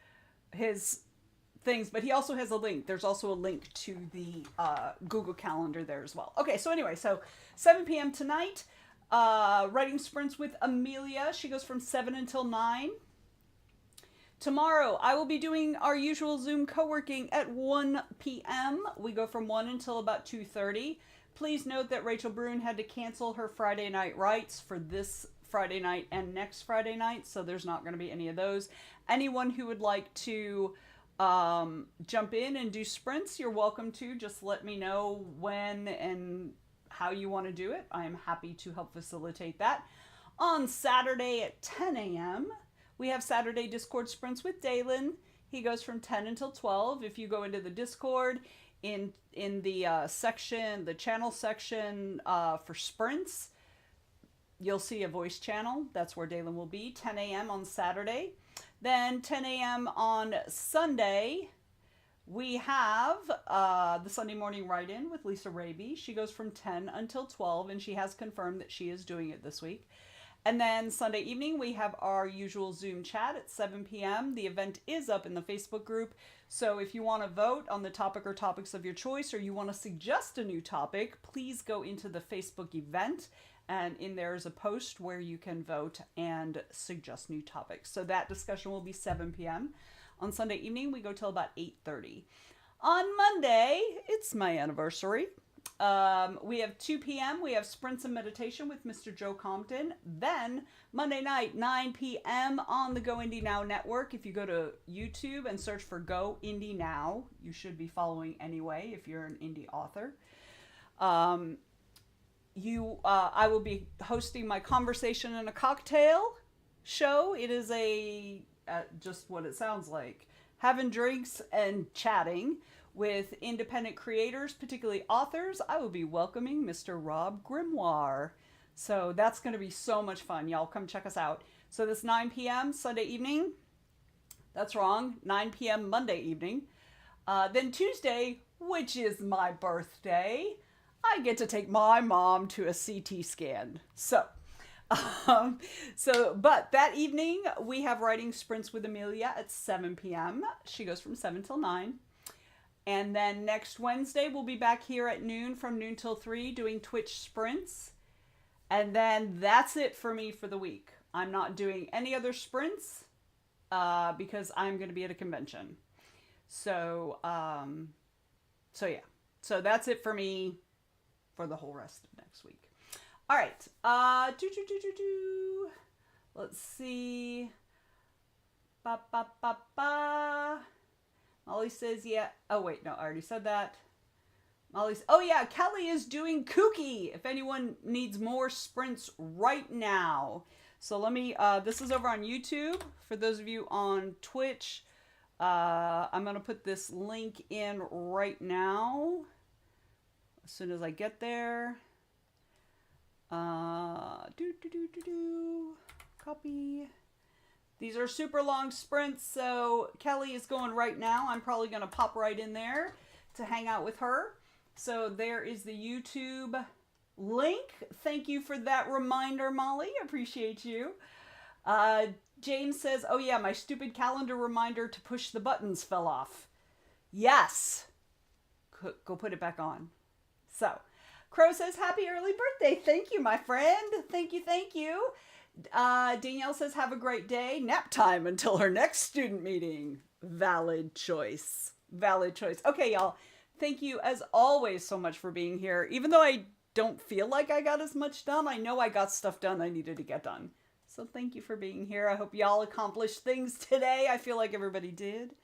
things, but he also has a link. There's also a link to the Google Calendar there as well. Okay, so anyway, so 7 p.m. tonight, writing sprints with Amelia. She goes from 7 until 9. Tomorrow, I will be doing our usual Zoom co-working at 1 p.m. We go from 1 until about 2:30. Please note that Rachel Brune had to cancel her Friday night rights for this Friday night and next Friday night, so there's not going to be any of those. Anyone who would like to jump in and do sprints, you're welcome to. Just let me know when and how you want to do it. I am happy to help facilitate that. On Saturday at 10 a.m., we have Saturday Discord sprints with Dalen. He goes from 10 until 12. If you go into the Discord, in the section, the channel section for sprints, you'll see a voice channel. That's where Dalen will be, 10 a.m. on Saturday. Then 10 a.m. on Sunday, we have the Sunday morning write-in with Lisa Raby. She goes from 10 until 12, and she has confirmed that she is doing it this week. And then Sunday evening, we have our usual Zoom chat at 7 p.m. The event is up in the Facebook group. So if you want to vote on the topic or topics of your choice, or you want to suggest a new topic, please go into the Facebook event. And in there is a post where you can vote and suggest new topics. So that discussion will be 7 p.m. On Sunday evening, we go till about 8:30. On Monday, it's my anniversary. We have 2 p.m. We have Sprints and Meditation with Mr. Joe Compton. Then Monday night, 9 p.m. on the Go Indie Now network. If you go to YouTube and search for Go Indie Now, you should be following anyway if you're an indie author. I will be hosting my Conversation and a Cocktail show. It is just what it sounds like. Having drinks and chatting with independent creators, particularly authors. I will be welcoming Mr. Rob Grimoire. So that's going to be so much fun. Y'all come check us out. So this 9 p.m. Sunday evening. That's wrong. 9 p.m. Monday evening. Then Tuesday, which is my birthday, I get to take my mom to a CT scan. But that evening, we have writing sprints with Amelia at 7 p.m. She goes from 7 till 9. And then next Wednesday, we'll be back here at noon, from noon till 3, doing Twitch sprints. And then that's it for me for the week. I'm not doing any other sprints because I'm going to be at a convention. So yeah. So that's it for me for the whole rest of next week. All right. Let's see. Molly says, yeah. Oh, wait, no, I already said that. Molly's, oh, yeah, Kelly is doing Kooky. If anyone needs more sprints right now. So let me, this is over on YouTube. For those of you on Twitch, I'm going to put this link in right now. As soon as I get there. Copy. These are super long sprints, so Kelly is going right now. I'm probably going to pop right in there to hang out with her. So there is the YouTube link. Thank you for that reminder, Molly. Appreciate you. James says, oh yeah, my stupid calendar reminder to push the buttons fell off. Yes. Go put it back on. So, Crow says, happy early birthday. Thank you, my friend. Thank you, thank you. Danielle says, have a great day. Nap time until her next student meeting. Valid choice. Valid choice. Okay, y'all. Thank you, as always, so much for being here. Even though I don't feel like I got as much done, I know I got stuff done I needed to get done. So thank you for being here. I hope y'all accomplished things today. I feel like everybody did.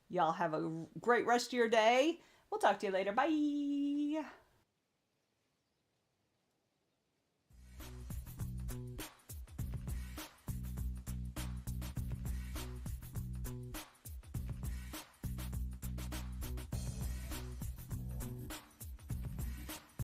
Y'all have a great rest of your day. We'll talk to you later. Bye.